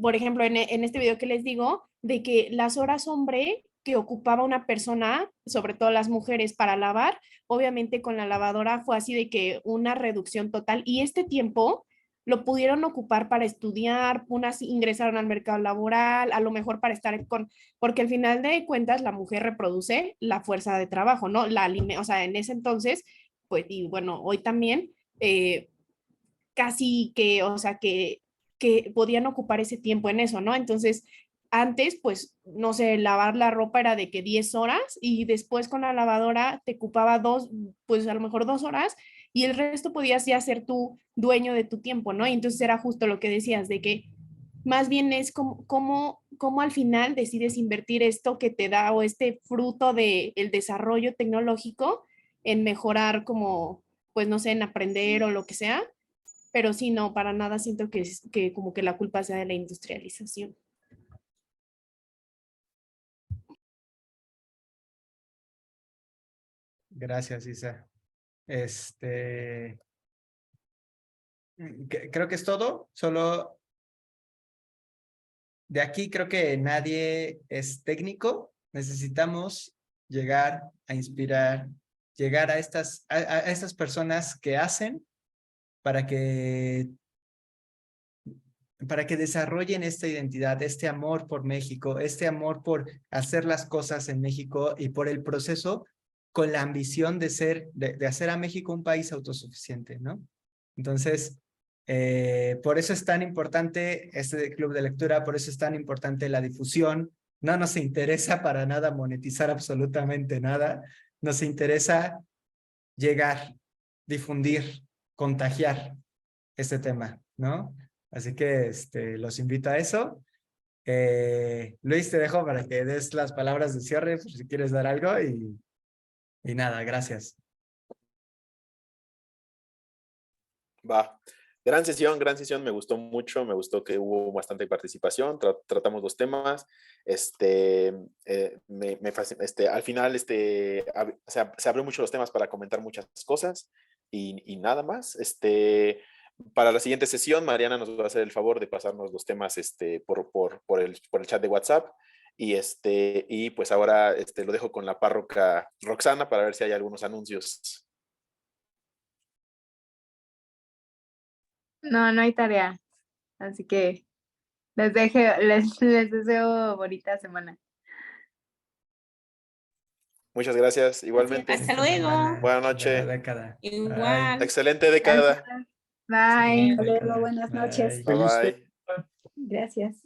por ejemplo, en este video que les digo, de que las horas hombre que ocupaba una persona, sobre todo las mujeres, para lavar, obviamente con la lavadora fue así de que una reducción total y este tiempo lo pudieron ocupar para estudiar, unas ingresaron al mercado laboral, a lo mejor para estar porque al final de cuentas la mujer reproduce la fuerza de trabajo, ¿no? O sea, en ese entonces, pues, y bueno, hoy también, casi que, o sea, que podían ocupar ese tiempo en eso, ¿no? Entonces, antes, pues, no sé, lavar la ropa era de que 10 horas y después con la lavadora te ocupaba pues a lo mejor 2 horas y el resto podías ya ser tú dueño de tu tiempo, ¿no? Y entonces era justo lo que decías, de que más bien es como al final decides invertir esto que te da o este fruto del desarrollo tecnológico en mejorar como, pues no sé, en aprender o lo que sea, pero sí, no, para nada siento que como que la culpa sea de la industrialización. Gracias, Isa. Creo que es todo. Solo de aquí creo que nadie es técnico. Necesitamos llegar a inspirar, llegar a estas personas que hacen para que desarrollen esta identidad, este amor por México, este amor por hacer las cosas en México y por el proceso con la ambición de hacer a México un país autosuficiente, ¿no? Entonces, por eso es tan importante este club de lectura, por eso es tan importante la difusión. No nos interesa para nada monetizar absolutamente nada, nos interesa llegar, difundir, contagiar este tema, ¿no? Así que los invito a eso. Luis, te dejo para que des las palabras de cierre, por si quieres dar algo y nada, gracias. Va. Gran sesión, me gustó mucho, me gustó que hubo bastante participación, tratamos los temas, al final se abrió mucho los temas para comentar muchas cosas y nada más, para la siguiente sesión, Mariana nos va a hacer el favor de pasarnos los temas por el chat de WhatsApp. Y pues ahora lo dejo con la párroca Roxana para ver si hay algunos anuncios. No, no hay tarea. Así que les deseo bonita semana. Muchas gracias, igualmente. Hasta luego. Buenas noches. Igual. Excelente década. Bye. Hasta luego, buenas noches. Bye bye. Gracias.